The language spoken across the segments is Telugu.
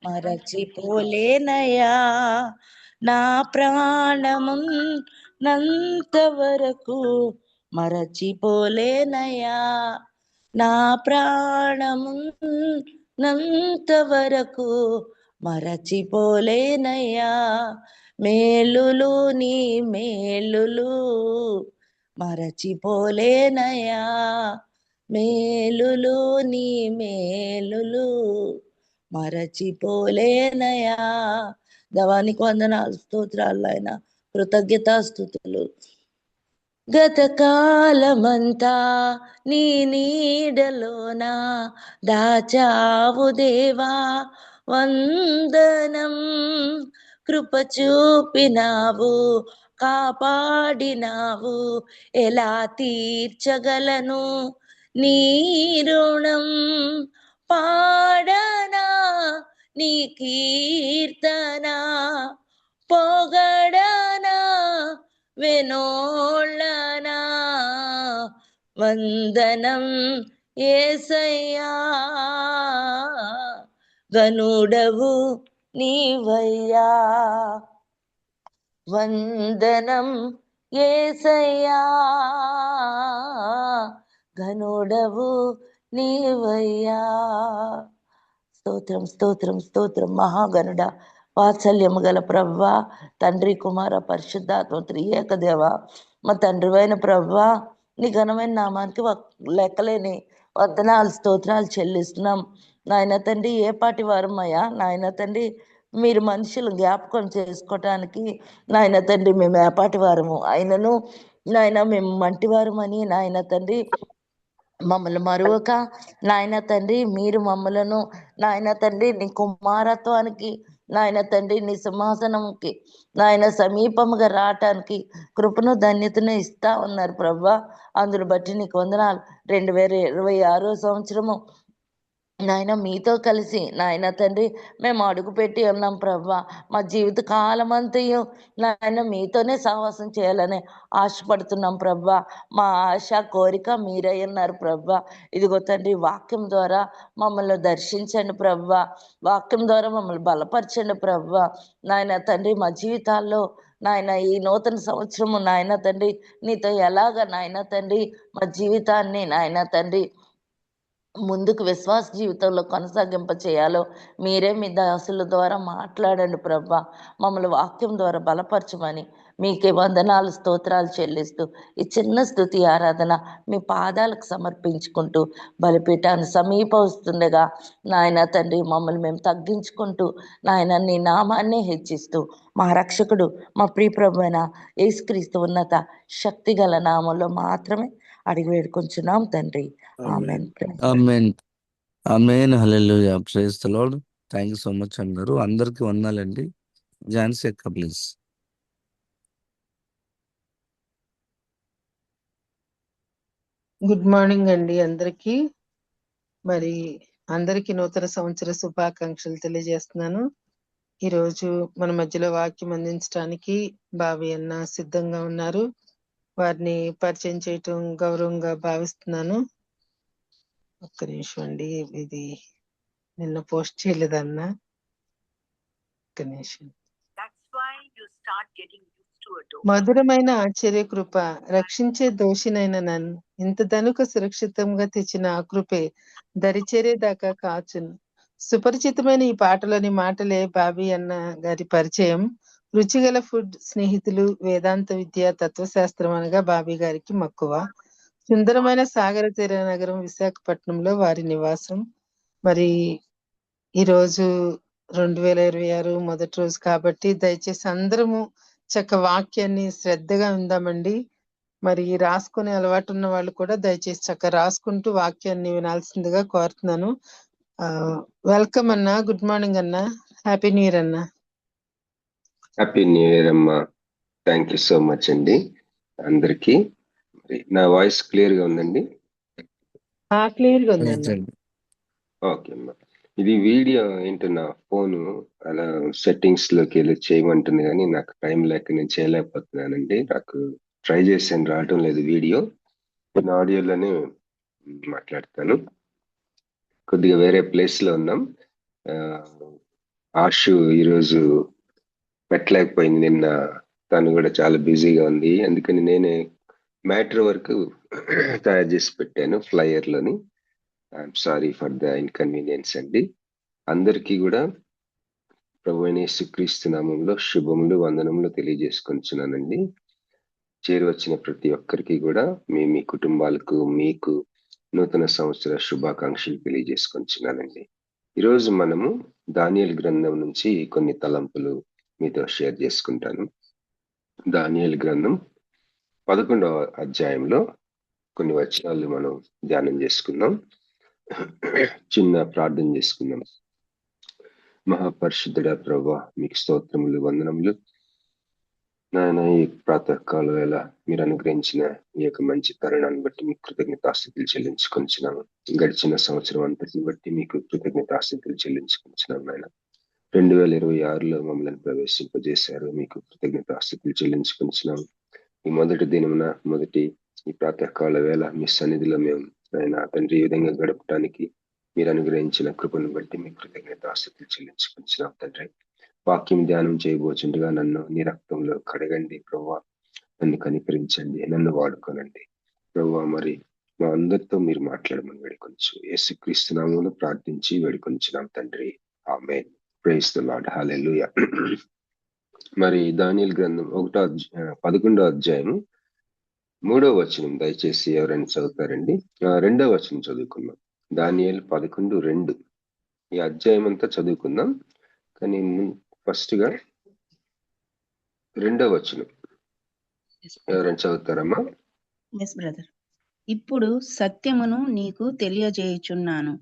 మరచిపోలేనయా నా ప్రాణమున్నంత వరకు మరచిపోలేనయా నా ప్రాణమున్నంత వరకు మరచిపోలేనయా మేలులు నీ మేలులు మరచిపోలేనయా మేలులు నీ మేలులు మరచిపోలేనయా. దవానికి వందనాలు, స్తోత్రాలు ఆయన, కృతజ్ఞతాస్తుతులు. గతకాలమంతా నీ నీడలోన దాచావు దేవా వందనం, కృప చూపినావు కాపాడినావు, ఎలా తీర్చగలను నీ రుణం. పాడనా నీ కీర్తన, పొగడనా వెనోళ్ళనా, వందనం యేసయ్యా గనుడవు నీవయ్యా, వందనం యేసయ్యా ఘనుడవు నీవయ్యా. స్తోత్రం స్తోత్రం స్తోత్రం. మహాగణుడ, వాత్సల్యము గల ప్రవ్వా, తండ్రి కుమార పరిశుద్ధాత్మ త్రియేక దేవ, మా తండ్రివైన ప్రవ్వా, నీ ఘనమైన నామానికి లెక్కలేని వందనాలు స్తోత్రాలు చెల్లిస్తున్నాం నాయన తండ్రి. ఏ పాటి వారమయ్యా నాయన తండ్రి, మీరు మనుషులు జ్ఞాపకం చేసుకోవటానికి నాయన తండ్రి మేము ఏపాటి వారము అయినను నాయన మేము మంటివారమని నాయన తండ్రి మమ్మల్ని మరువక నాయన తండ్రి, మీరు మమ్మలను నాయన తండ్రి నీ కుమారత్వానికి నాయన తండ్రి నీ సింహాసనంకి నాయన సమీపముగా రావటానికి కృపను ధన్యతను ఇస్తా ఉన్నారు ప్రభా. అందును బట్టి నీకు వందనాలు. 2026 సంవత్సరము నాయన మీతో కలిసి నాయన తండ్రి మేము అడుగుపెట్టి ఉన్నాం ప్రభా. మా జీవిత కాలమంతయు నాయన మీతోనే సహవాసం చేయాలని ఆశపడుతున్నాం ప్రభా. మా ఆశ కోరిక మీరై ఉన్నారు ప్రభా. ఇదిగో తండ్రి, వాక్యం ద్వారా మమ్మల్ని దర్శించండి ప్రభా, వాక్యం ద్వారా మమ్మల్ని బలపరచండి ప్రభా. నాయన తండ్రి మా జీవితాల్లో నాయన ఈ నూతన సంవత్సరము నాయన తండ్రి నీతో ఎలాగ నాయన తండ్రి మా జీవితాన్ని నాయన తండ్రి ముందుకు విశ్వాస జీవితంలో కొనసాగింప చేయాలో మీరే మీ దాసుల ద్వారా మాట్లాడండి ప్రభా. మమ్మల్ని వాక్యం ద్వారా బలపరచమని మీకే వందనాలు స్తోత్రాలు చెల్లిస్తూ ఈ చిన్న స్తుతి ఆరాధన మీ పాదాలకు సమర్పించుకుంటూ బలిపీఠాన్ని సమీపవస్తుండగా నాయన తండ్రి మమ్మల్ని మేము తగ్గించుకుంటూ నాయన నీ నామాన్ని హెచ్చిస్తూ మా రక్షకుడు మా ప్రియప్రభు అయిన యేసుక్రీస్తు ఉన్నత శక్తి గల నామంలో మాత్రమే అడిగి వేడుకొంచున్నాం తండ్రి. ఆమేన్. ఆమేన్. ఆమేన్. హల్లెలూయా. Praise the lord. Thank you so much అన్నారు. అందరికీ వందనాలండి. ఝాన్సీ అక్క ప్లీజ్. గుడ్ మార్నింగ్ అండి అందరికి. మరి అందరికి నూతన సంవత్సర శుభాకాంక్షలు తెలియజేస్తున్నాను. ఈరోజు మన మధ్యలో వాక్యం అందించడానికి బావి అన్న సిద్ధంగా ఉన్నారు. వారిని పరిచయం చేయటం గౌరవంగా భావిస్తున్నాను. ఒక్క నిమిషం అండి, ఇది నిన్న పోస్ట్ చేయలేదన్నా. ఒక్క నిమిషం. మధురమైన ఆశ్చర్య కృప, రక్షించే దోషినైన నన్ను ఇంత ధనుక సురక్షితంగా తెచ్చిన ఆ కృపే దరిచేరేదాకా కాచును. సుపరిచితమైన ఈ పాటలోని మాటలే బాబీ అన్న గారి పరిచయం. రుచిగల ఫుడ్, స్నేహితులు, వేదాంత విద్య, తత్వశాస్త్రం అనగా బాబీ గారికి మక్కువ. సుందరమైన సాగర తీర నగరం విశాఖపట్నంలో వారి నివాసం. మరి ఈరోజు 2026 మొదటి రోజు కాబట్టి దయచేసి అందరము చక్క వాక్యాన్ని శ్రద్ధగా ఉందామండి. మరి రాసుకునే అలవాటు ఉన్న వాళ్ళు కూడా దయచేసి చక్క రాసుకుంటూ వాక్యాన్ని వినాల్సిందిగా కోరుతున్నాను. వెల్కమ్ అన్నా. గుడ్ మార్నింగ్ అన్నా. హ్యాపీ న్యూ ఇయర్ అన్నా. హ్యాపీ న్యూ ఇయర్ అమ్మా. థ్యాంక్ యూ సో మచ్ అండి అందరికి. నా వాయిస్ క్లియర్ గా ఉందండి? క్లియర్ గా ఉందండి. ఓకే అమ్మా. ఇది వీడియో ఏంటో నా ఫోను అలా సెట్టింగ్స్ లోకి వెళ్ళి చేయమంటుంది, కానీ నాకు టైం లేక నేను చేయలేకపోతున్నానండి. నాకు ట్రై చేసాను, రావటం లేదు వీడియో. నేను ఆడియోలోనే మాట్లాడతాను. కొద్దిగా వేరే ప్లేస్ లో ఉన్నాం. ఆశు ఈరోజు పెట్టలేకపోయింది. నిన్న తను కూడా చాలా బిజీగా ఉంది, అందుకని నేనే మ్యాటర్ వరకు తయారు చేసి పెట్టాను ఫ్లైయర్లోని. I'm sorry for the inconvenience అండి. అందరికీ కూడా ప్రభువైన యేసుక్రీస్తు నామములో శుభములు వందనములు తెలియజేసుకొంచున్నానండి. చేరువచ్చిన ప్రతి ఒక్కరికి కూడా మీ కుటుంబాలకు మీకు నూతన సంవత్సర శుభాకాంక్షలు తెలియజేసుకొంచున్నానండి. ఈరోజు మనము దానియేలు గ్రంథం నుంచి కొన్ని తలంపులు మీతో షేర్ చేసుకుంటాను. దానియేలు గ్రంథం 11వ అధ్యాయంలో కొన్ని వచనాలు మనం ధ్యానం చేసుకుందాం. చిన్న ప్రార్థన చేసుకుందాం. మహాపరిశుద్ధుడా ప్రభువా, మీకు స్తోత్రములు వందనములు నాయన. ఈ ప్రాతకాల వేళ మీరు అనుగ్రహించిన ఈ యొక్క మంచి తరుణాన్ని బట్టి మీకు కృతజ్ఞతాస్తుతులు చెల్లించుకొంచున్నాము. గడిచిన సంవత్సరం అంతటిని బట్టి మీకు కృతజ్ఞతాస్తుతులు చెల్లించుకొంచున్నాం నాయన. 2026లో మమ్మల్ని ప్రవేశింపజేశారు, మీకు కృతజ్ఞతాస్తుతులు చెల్లించుకొంచున్నాం. ఈ మొదటి దినమున ఈ ప్రాతకాల వేళ మీ సన్నిధిలో మేము ఆయన తండ్రి ఈ విధంగా గడపడానికి మీరు అనుగ్రహించిన కృపను బట్టి మీకు కృతజ్ఞతాస్తుతులు చెల్లించుకొంచున్నాం తండ్రి. వాక్యం ధ్యానం చేయబోచుండగా నన్ను నీ రక్తంలో కడగండి ప్రభువా, నన్ను కనికరించండి, నన్ను వాడుకోనండి ప్రభువా. మరి మా అందరితో మీరు మాట్లాడమని వేడుకొంచు యేసుక్రీస్తు నామములో ప్రార్థించి వేడుకొంచున్నాం తండ్రి, ఆమేన్. ప్రైజ్ ది లార్డ్, హల్లెలూయా. మరి దానియేలు గ్రంథం 11వ అధ్యాయం 3వ వచనం దయచేసి ఎవరైనా చదువుతారండి. 2వ వచనం చదువుకుందాం. దానియేలు 11:2. ఈ అధ్యాయం అంతా చదువుకుందాం, కానీ ఫస్ట్ గా 2వ వచనం ఎవరైనా చదువుతారమ్మా? బ్రదర్. ఇప్పుడు సత్యమును నీకు తెలియజేయుచున్నాను.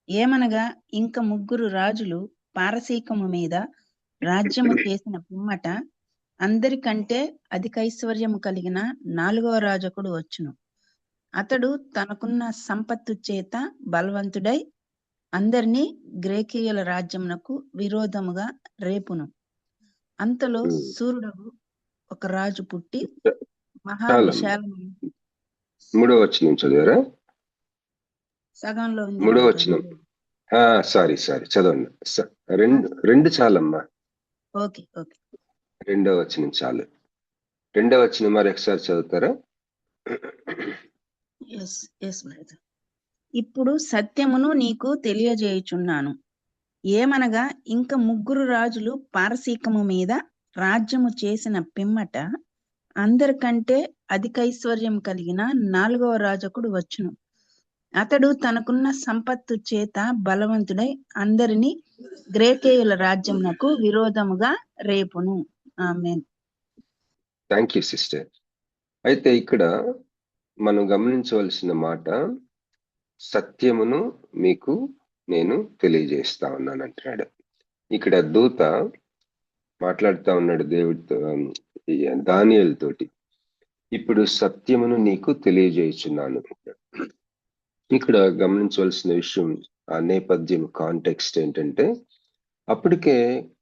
ఏమనగా ఇంక 3 రాజులు పారసీకము మీద రాజ్యము చేసిన పిమ్మట అందరికంటే అధికైశ్వర్యము కలిగిన 4వ రాజకుడు వచ్చును. అతడు తనకున్న సంపత్తు చేత బలవంతుడై అందరినీ గ్రేకీయుల రాజ్యమునకు విరోధముగా రేపును. అంతలో సూర్యుడు ఒక రాజు పుట్టి మహావిశాలమైన 3వ వచనం చదివారా? సగంలో ఉంది. 3వ వచనం సారీ చదవండి. రెండు చాలమ్మా. ఓకే. 2వ వచనం చాలు. 2వ వచనం మరి ఒకసారి చదువుతారా? ఇప్పుడు సత్యమును నీకు తెలియజేయుచున్నాను. ఏమనగా ఇంక 3 రాజులు పారసీకము మీద రాజ్యము చేసిన పిమ్మట అందరికంటే అధికైశ్వర్యం కలిగిన 4వ రాజకుడు వచ్చును. అతడు తనకున్న సంపత్తు చేత బలవంతుడై అందరినీ గ్రేకేయుల రాజ్యమునకు విరోధముగా రేపును. ఆమేన్. Thank you sister. అయితే ఇక్కడ మనం గమనించవలసిన మాట, సత్యమును మీకు నేను తెలియజేస్తా ఉన్నాను అంటున్నాడు. ఇక్కడ దూత మాట్లాడుతా ఉన్నాడు దేవుడితో, దానియేలు తోటి. ఇప్పుడు సత్యమును నీకు తెలియజేయుచున్నాను. ఇక్కడ గమనించవలసిన విషయం, ఆ నేపథ్యం, కాంటెక్స్ట్ ఏంటంటే, అప్పటికే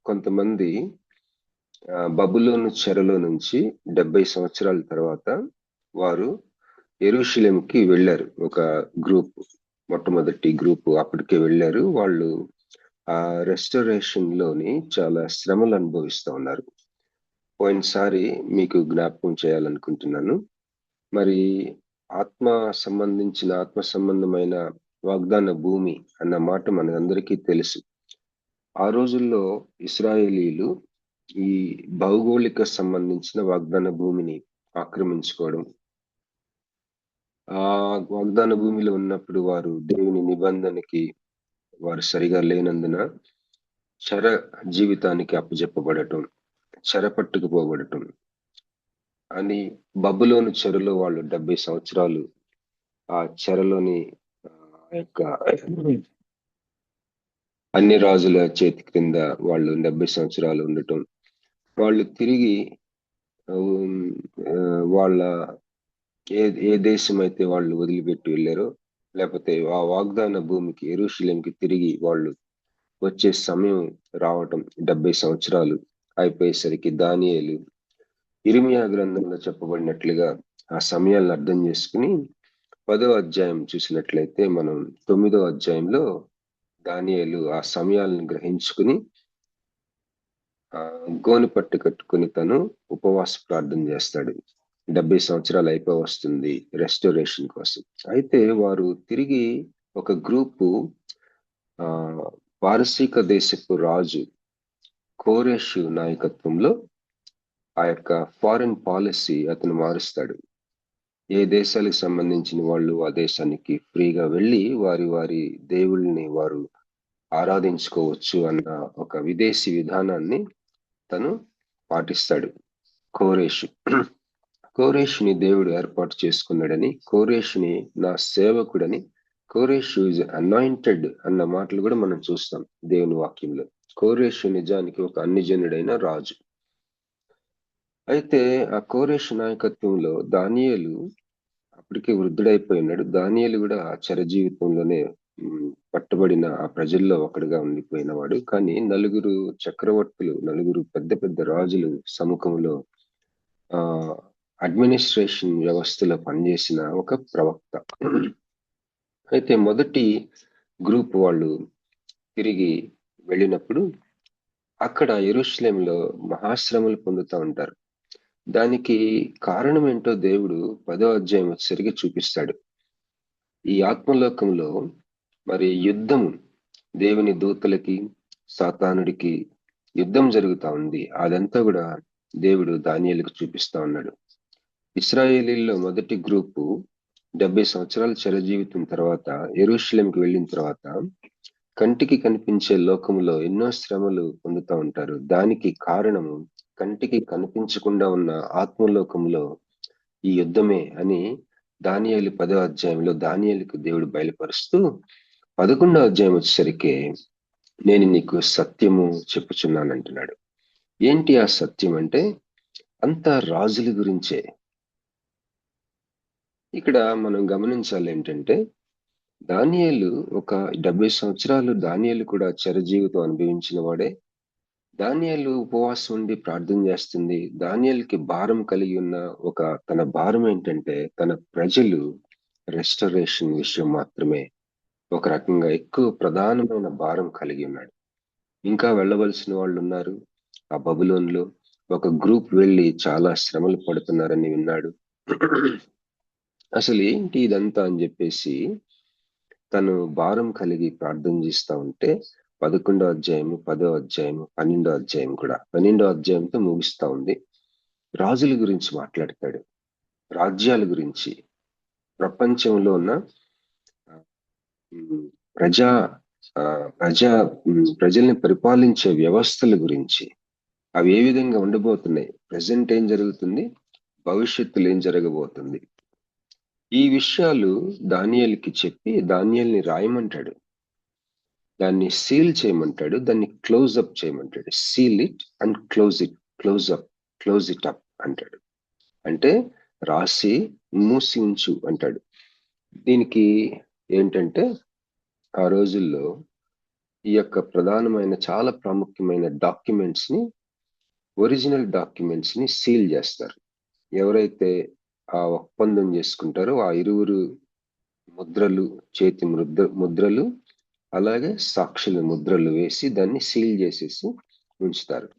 కొంతమంది బబులోను చెరలో నుంచి 70 సంవత్సరాల తర్వాత వారు యెరూషలేముకి వెళ్ళారు. ఒక గ్రూప్, మొట్టమొదటి గ్రూప్ అప్పటికే వెళ్ళారు. వాళ్ళు ఆ రెస్టరేషన్ లోని చాలా శ్రమలు అనుభవిస్తూ ఉన్నారు. పోయినసారి మీకు జ్ఞాపకం చేయాలనుకుంటున్నాను. మరి ఆత్మ సంబంధమైన వాగ్దాన భూమి అన్న మాట మనందరికీ తెలుసు. ఆ రోజుల్లో ఇశ్రాయేలీలు ఈ భౌగోళిక సంబంధించిన వాగ్దాన భూమిని ఆక్రమించుకోవడం, ఆ వాగ్దాన భూమిలో ఉన్నప్పుడు వారు దేవుని నిబంధనకి వారు సరిగా లేనందున చెర జీవితానికి అప్పజెప్పబడటం, చెరపట్టుకుపోబడటం అని బబులోను చెరలో వాళ్ళు 70 సంవత్సరాలు ఆ చెరలోని యొక్క అన్ని రాజుల చేతి క్రింద వాళ్ళు 70 సంవత్సరాలు ఉండటం, వాళ్ళు తిరిగి వాళ్ళ ఏ దేశం అయితే వాళ్ళు వదిలిపెట్టి వెళ్ళారో, లేకపోతే ఆ వాగ్దాన భూమికి యెరూషలేముకి తిరిగి వాళ్ళు వచ్చే సమయం రావటం 70 సంవత్సరాలు అయిపోయేసరికి దానియేలు ఇర్మియా గ్రంథంలో చెప్పబడినట్లుగా ఆ సమయాలను అర్థం చేసుకుని 10వ అధ్యాయం చూసినట్లయితే మనం 9వ అధ్యాయంలో దానియేలు ఆ సమయాలను గ్రహించుకుని గోను పట్టు కట్టుకుని తను ఉపవాస ప్రార్థన చేస్తాడు. 70 సంవత్సరాలు అయిపోయి వస్తుంది రెస్టోరేషన్ కోసం. అయితే వారు తిరిగి ఒక గ్రూపు పారసీక దేశపు రాజు కోరెషు నాయకత్వంలో ఆ యొక్క ఫారిన్ పాలసీ అతను మారుస్తాడు. ఏ దేశాలకు సంబంధించిన వాళ్ళు ఆ దేశానికి ఫ్రీగా వెళ్ళి వారి వారి దేవుళ్ళని వారు ఆరాధించుకోవచ్చు అన్న ఒక విదేశీ విధానాన్ని తను పాటిస్తాడు కోరేషు. కోరేషుని దేవుడు ఏర్పాటు చేసుకున్నాడని, కోరేషుని నా సేవకుడని, కోరేషు ఇస్ అనాయింటెడ్ అన్న మాటలు కూడా మనం చూస్తాం దేవుని వాక్యంలో. కోరేషు నిజానికి ఒక అన్యజనుడైన రాజు. అయితే ఆ కోరేషు నాయకత్వంలో దానియేలు అప్పటికే వృద్ధుడైపోయి ఉన్నాడు. దానియేలు కూడా ఆ చెర జీవితంలోనే పట్టబడిన ఆ ప్రజల్లో ఒకడుగా ఉండిపోయినవాడు. కానీ నలుగురు చక్రవర్తులు, నలుగురు పెద్ద పెద్ద రాజులు సముఖంలో అడ్మినిస్ట్రేషన్ వ్యవస్థలో పనిచేసిన ఒక ప్రవక్త. అయితే మొదటి గ్రూప్ వాళ్ళు తిరిగి వెళ్ళినప్పుడు అక్కడ యెరూషలేములో మహాశ్రమలు పొందుతూ ఉంటారు. దానికి కారణం ఏంటో దేవుడు 10వ అధ్యాయం సరిగా చూపిస్తాడు. ఈ ఆత్మలోకంలో మరి యుద్ధం, దేవుని దూతలకి సాతానుడికి యుద్ధం జరుగుతా ఉంది. అదంతా కూడా దేవుడు దానియేలుకు చూపిస్తా ఉన్నాడు. ఇశ్రాయేలీల్లో మొదటి గ్రూపు 70 సంవత్సరాల చెర జీవితం తర్వాత యెరూషలేంకి వెళ్ళిన తర్వాత కంటికి కనిపించే లోకంలో ఎన్నో శ్రమలు పొందుతూ ఉంటారు. దానికి కారణము కంటికి కనిపించకుండా ఉన్న ఆత్మలోకంలో ఈ యుద్ధమే అని దానియేలు 10వ అధ్యాయంలో దానియేలుకు దేవుడు బయలుపరుస్తూ 11వ అధ్యాయం వచ్చేసరికి నేను నీకు సత్యము చెప్పుచున్నానంటున్నాడు. ఏంటి ఆ సత్యం అంటే అంతా రాజుల గురించే. ఇక్కడ మనం గమనించాలి ఏంటంటే దానియేలు ఒక 70 సంవత్సరాలు దానియేలు కూడా చెర జీవితం అనుభవించిన వాడే. దానియేలు ఉపవాసం ఉండి ప్రార్థన చేస్తుంది. దానియేలుకి భారం కలిగి ఉన్న ఒక తన భారం ఏంటంటే తన ప్రజలు రెస్టరేషన్ విషయం మాత్రమే ఒక రకంగా ఎక్కువ ప్రధానమైన భారం కలిగి ఉన్నాడు. ఇంకా వెళ్ళవలసిన వాళ్ళు ఉన్నారు. ఆ బబులోన్లో ఒక గ్రూప్ వెళ్ళి చాలా శ్రమలు పడుతున్నారని విన్నాడు. అసలు ఏంటి ఇదంతా అని చెప్పేసి తను భారం కలిగి ప్రార్థన చేస్తా ఉంటే 11వ అధ్యాయము, 10వ అధ్యాయము, 12వ అధ్యాయం కూడా 12వ అధ్యాయంతో ముగిస్తా ఉంది. రాజుల గురించి మాట్లాడతాడు, రాజ్యాల గురించి, ప్రపంచంలో ఉన్న ప్రజల్ని పరిపాలించే వ్యవస్థల గురించి, అవి ఏ విధంగా ఉండబోతున్నాయి, ప్రజెంట్ ఏం జరుగుతుంది, భవిష్యత్తులో ఏం జరగబోతుంది, ఈ విషయాలు దానియేలుకి చెప్పి దానియేలుని రాయమంటాడు. దాన్ని సీల్ చేయమంటాడు, దాన్ని క్లోజ్ అప్ చేయమంటాడు. Seal it and close it up అంటాడు. అంటే రాసి మూసి ఉంచు అంటాడు. దీనికి ఏంటంటే ఆ రోజుల్లో ఈ యొక్క ప్రధానమైన చాలా ప్రాముఖ్యమైన డాక్యుమెంట్స్ ని, ఒరిజినల్ డాక్యుమెంట్స్ ని సీల్ చేస్తారు. ఎవరైతే ఆ ఒప్పందం చేసుకుంటారో ఆ ఇరువురు ముద్రలు, చేతి ముద్రలు, అలాగే సాక్షుల ముద్రలు వేసి దాన్ని సీల్ చేసేసి ఉంచుతారు.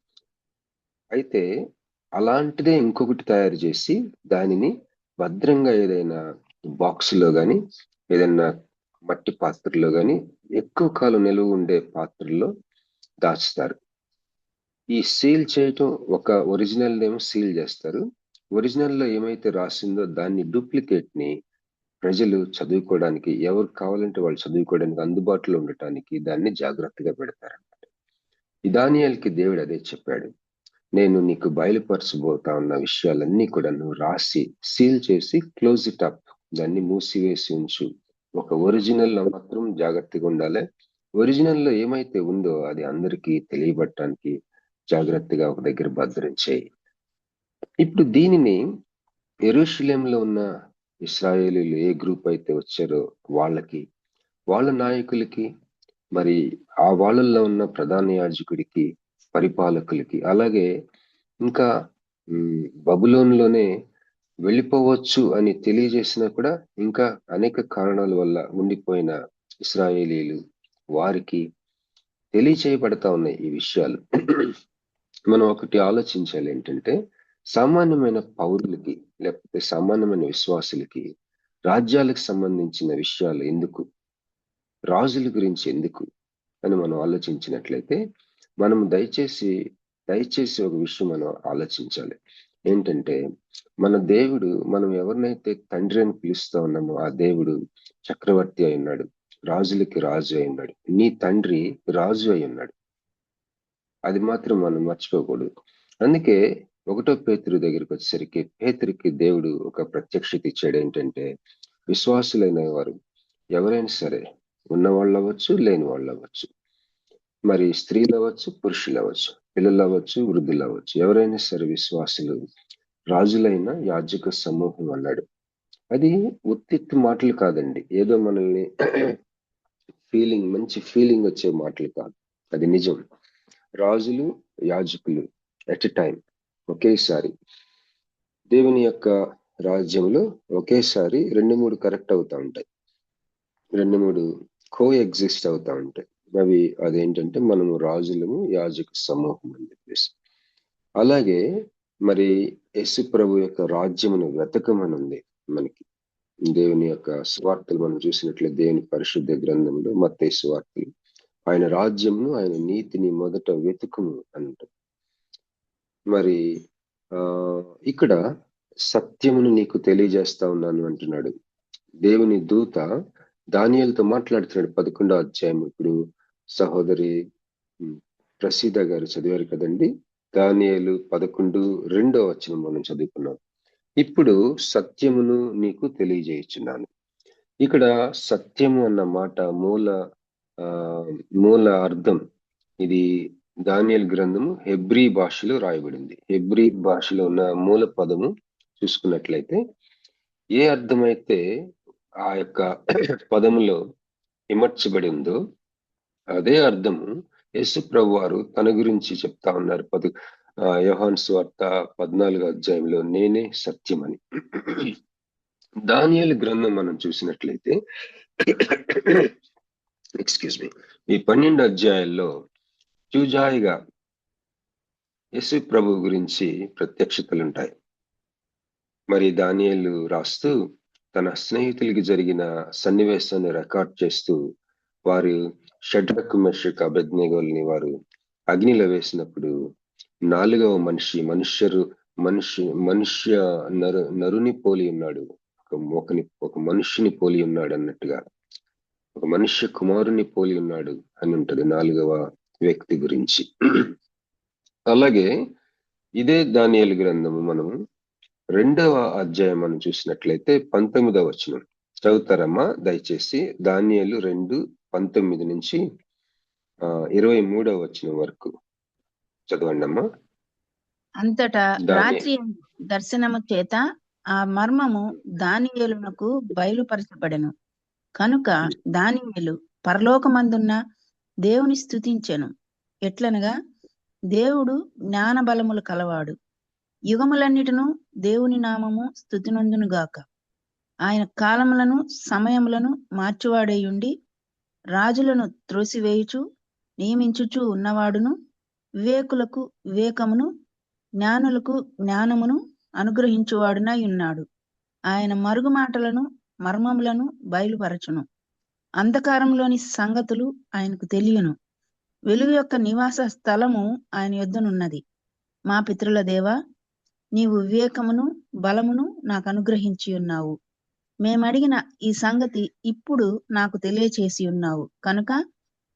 అయితే అలాంటిదే ఇంకొకటి తయారు చేసి దానిని భద్రంగా ఏదైనా బాక్సులో కానీ ఏదైనా మట్టి పాత్రలో కానీ ఎక్కువ కాలం నిలువ ఉండే పాత్రల్లో దాచుతారు. ఈ సీల్ చేయటం ఒక ఒరిజినల్ ఏమో సీల్ చేస్తారు. ఒరిజినల్లో ఏమైతే రాసిందో దాన్ని డూప్లికేట్ ని ప్రజలు చదువుకోవడానికి, ఎవరు కావాలంటే వాళ్ళు చదువుకోవడానికి అందుబాటులో ఉండటానికి దాన్ని జాగ్రత్తగా పెడతారన్నమాట. దానియేలుకి దేవుడు అదే చెప్పాడు, నేను నీకు బయలుపరచబోతా ఉన్న విషయాలన్నీ కూడా నువ్వు రాసి సీల్ చేసి క్లోజ్ ఇట్ అప్, దాన్ని మూసివేసి ఉంచు. ఒక ఒరిజినల్ మాత్రం జాగ్రత్తగా ఉండాలి. ఒరిజినల్లో ఏమైతే ఉందో అది అందరికీ తెలియబట్టడానికి జాగ్రత్తగా ఒక దగ్గర భద్రం చేయి. ఇప్పుడు దీనిని యెరూషలేంలో ఉన్న ఇశ్రాయేలీలు ఏ గ్రూప్ అయితే వచ్చారో వాళ్ళకి, వాళ్ళ నాయకులకి, మరి ఆ వాళ్ళల్లో ఉన్న ప్రధాన యాజకుడికి, పరిపాలకులకి, అలాగే ఇంకా బబులోన్లోనే వెళ్ళిపోవచ్చు అని తెలియజేసినా కూడా ఇంకా అనేక కారణాల వల్ల ఉండిపోయిన ఇశ్రాయేలీలు, వారికి తెలియచేయబడతా ఉన్నాయి ఈ విషయాలు. మనం ఒకటి ఆలోచించాలి ఏంటంటే, సామాన్యమైన పౌరులకి లేకపోతే సామాన్యమైన విశ్వాసులకి రాజ్యాలకు సంబంధించిన విషయాలు ఎందుకు, రాజుల గురించి ఎందుకు అని మనం ఆలోచించినట్లయితే, మనం దయచేసి ఒక విషయం మనం ఆలోచించాలి. ఏంటంటే, మన దేవుడు, మనం ఎవరినైతే తండ్రి అని పిలుస్తా ఉన్నామో ఆ దేవుడు చక్రవర్తి అయి ఉన్నాడు, రాజులకి రాజు అయి ఉన్నాడు. నీ తండ్రి రాజు అయి ఉన్నాడు. అది మాత్రం మనం మర్చిపోకూడదు. అందుకే 1 పేతురు దగ్గరికి వచ్చేసరికి పేతురికి దేవుడు ఒక ప్రత్యక్షత ఇచ్చాడు. ఏంటంటే, విశ్వాసులైన వారు ఎవరైనా సరే, ఉన్నవాళ్ళు అవ్వచ్చు, లేని వాళ్ళు అవ్వచ్చు, మరి స్త్రీలు అవ్వచ్చు, పురుషులు అవ్వచ్చు, పిల్లలు అవ్వచ్చు, వృద్ధులు అవ్వచ్చు, ఎవరైనా సరే విశ్వాసులు రాజులైన యాజక సమూహం అన్నాడు. అది ఉత్తిత్తి మాటలు కాదండి, ఏదో మనల్ని మంచి ఫీలింగ్ వచ్చే మాటలు కాదు, అది నిజం. రాజులు, యాజకులు ఎట్ ఎ టైం, ఒకేసారి దేవుని యొక్క రాజ్యంలో ఒకేసారి 2-3 కరెక్ట్ అవుతా ఉంటాయి, 2-3 కో ఎగ్జిస్ట్ అవుతా ఉంటాయి. అదేంటంటే మనము రాజులము, యాజక సమూహం అని చెప్పేసి. అలాగే మరి యేసు ప్రభు యొక్క రాజ్యమును వెతకమని ఉంది మనకి. దేవుని యొక్క సువార్తలు మనం చూసినట్లే, దేవుని పరిశుద్ధ గ్రంథంలో మత్తయి సువార్తలు, ఆయన రాజ్యమును, ఆయన నీతిని మొదట వెతుకుము అంటారు. మరి ఇక్కడ సత్యమును నీకు తెలియజేస్తా ఉన్నాను అంటున్నాడు దేవుని దూత దానియేలుతో మాట్లాడుతున్నాడు. 11వ అధ్యాయం ఇప్పుడు సహోదరి ప్రసీద గారు చదివారు కదండి. దానియేలు 11:2 వచనం మనం చదువుకున్నాం. ఇప్పుడు సత్యమును నీకు తెలియజేయుచున్నాను. ఇక్కడ సత్యము అన్న మాట మూల అర్థం, ఇది దానియేలు గ్రంథము హెబ్రీ భాషలో రాయబడింది. హెబ్రీ భాషలో ఉన్న మూల పదము చూసుకున్నట్లయితే, ఏ అర్థమైతే ఆ యొక్క పదములో ఇమర్చబడి ఉందో అదే అర్థము యేసు ప్రభు వారు తన గురించి చెప్తా ఉన్నారు. యోహాను సువార్త 14వ అధ్యాయంలో నేనే సత్యమని. దానియేలు గ్రంథం మనం చూసినట్లయితే ఈ 12 అధ్యాయాల్లో చూజాయిగా యేసు ప్రభు గురించి ప్రత్యక్షతలుంటాయి. మరి దానియేలు రాస్తూ తన స్నేహితులకి జరిగిన సన్నివేశాన్ని రికార్డ్ చేస్తూ, వారు షడ్రక్, మెషక్, అబేద్నెగోల్ని వారు అగ్నిలో వేసినప్పుడు 4వ మనుష్య నరుని పోలి ఉన్నాడు, ఒక మనుష్యుని పోలి ఉన్నాడు అన్నట్టుగా, ఒక మనుష్య కుమారుని పోలి ఉన్నాడు అని ఉంటది 4వ వ్యక్తి గురించి. అలాగే ఇదే దానియేలు గ్రంథము మనం 2వ అధ్యాయం మనం చూసినట్లయితే 19వ వచనం చదువుతారమ్మా దయచేసి. దానియేలు 2:19 నుంచి 23వ వచనం వరకు చదవండి అమ్మా. అంతటా రాత్రి దర్శనము చేత ఆ మర్మము దానియేలునకు బయలుపరచబడెను. కనుక దానియేలు పరలోకమందున్న దేవుని స్తుతించెను. ఎట్లనగా, దేవుడు జ్ఞాన బలములు కలవాడు, యుగములన్నిటిను దేవుని నామము స్తుతినందును గాక. ఆయన కాలములను సమయములను మార్చువాడేయుండి రాజులను త్రోసివేయుచు నియమించుచు ఉన్నవాడును, వివేకులకు వివేకమును, జ్ఞానులకు జ్ఞానమును అనుగ్రహించువాడునై ఉన్నాడు. ఆయన మరుగు మాటలను మర్మములను బయలుపరచును. అంధకారంలోని సంగతులు ఆయనకు తెలియను. వెలుగు యొక్క నివాస స్థలము ఆయన యొద్దనున్నది. మా పితరుల దేవా, నీవు వివేకమును బలమును నాకు అనుగ్రహించి ఉన్నావు. మేమడిగిన ఈ సంగతి ఇప్పుడు నాకు తెలియచేసి ఉన్నావు కనుక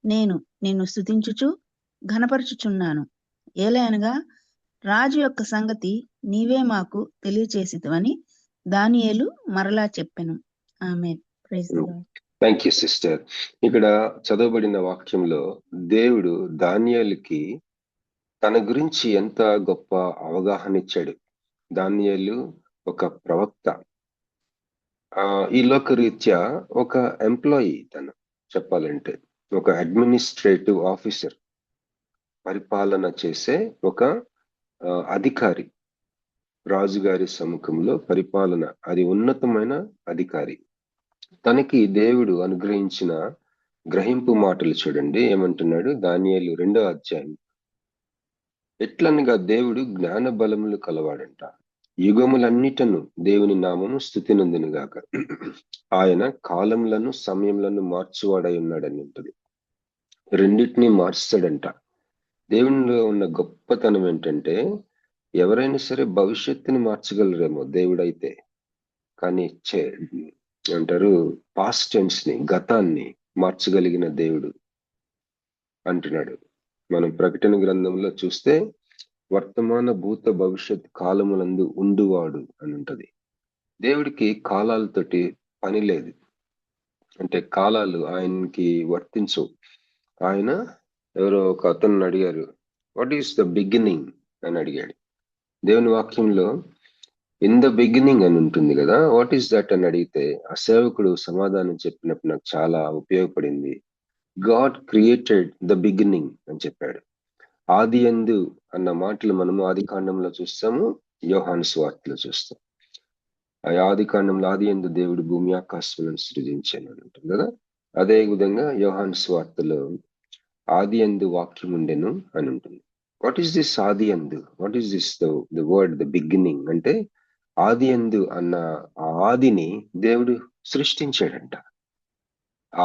నేను నిన్ను స్తుతించుచు ఘనపరచుచున్నాను. ఏలయనగా రాజు యొక్క సంగతి నీవే మాకు తెలియచేసితివని దానియేలు మరలా చెప్పెను. ఆమేన్. Praise the lord. Thank you sister. ఇక్కడ చదవబడిన వాక్యంలో దేవుడు దానియేలుకి తన గురించి ఎంత గొప్ప అవగాహన ఇచ్చాడు. దానియేలు ఒక ప్రవక్త, ఈ లోకరీత్యా ఒక ఎంప్లాయీ, తను చెప్పాలంటే ఒక అడ్మినిస్ట్రేటివ్ ఆఫీసర్, పరిపాలన చేసే ఒక అధికారి, రాజుగారి సముఖంలో పరిపాలన, అది ఉన్నతమైన అధికారి. తనకి దేవుడు అనుగ్రహించిన గ్రహింపు మాటలు చూడండి ఏమంటున్నాడు. దానియేలు 2వ అధ్యాయం. ఎట్లనగా దేవుడు జ్ఞాన బలములు కలవాడంట, యుగములన్నిటను దేవుని నామము స్తుతినందునుగాక. ఆయన కాలములను సమయములను మార్చువాడై ఉన్నాడని ఉంటుంది. రెండింటినీ మార్చాడంట. దేవునిలో ఉన్న గొప్పతనం ఏంటంటే ఎవరైనా సరే భవిష్యత్తుని మార్చగలరేమో దేవుడైతే, కానీ అంటారు పాస్ట్ టెన్స్ ని, గతాన్ని మార్చగలిగిన దేవుడు అంటున్నాడు. మనం ప్రకటన గ్రంథంలో చూస్తే వర్తమాన భూత భవిష్యత్ కాలములందు ఉండువాడు అని ఉంటది. దేవుడికి కాలాలతోటి పని లేదు, అంటే కాలాలు ఆయనకి వర్తించవు. ఆయన ఎవరో ఒక అతను అడిగారు, వాట్ ఈస్ ద బిగినింగ్ అని అడిగాడు. దేవుని వాక్యంలో ఇన్ ద బిగినింగ్ అని ఉంటుంది కదా, వాట్ ఈస్ దట్ అని అడిగితే ఆ సేవకుడు సమాధానం చెప్పినప్పుడు నాకు చాలా ఉపయోగపడింది. గాడ్ క్రియేటెడ్ ద బిగినింగ్ అని చెప్పాడు. ఆది యందు అన్న మాటలు మనము ఆది కాండంలో చూస్తాము, యోహాను సువార్తలో చూస్తాం. ఆ ఆది కాండంలో ఆది యందు దేవుడు భూమి ఆకాశములను సృజించాను అని ఉంటుంది కదా. అదే విధంగా యోహాను సువార్తలో ఆది యందు వాక్యం ఉండెను అని ఉంటుంది. వాట్ ఈస్ దిస్ ఆది యందు? What is this the word the beginning? అంటే ఆది యందు అన్న ఆ ఆదిని దేవుడు సృష్టించాడంట.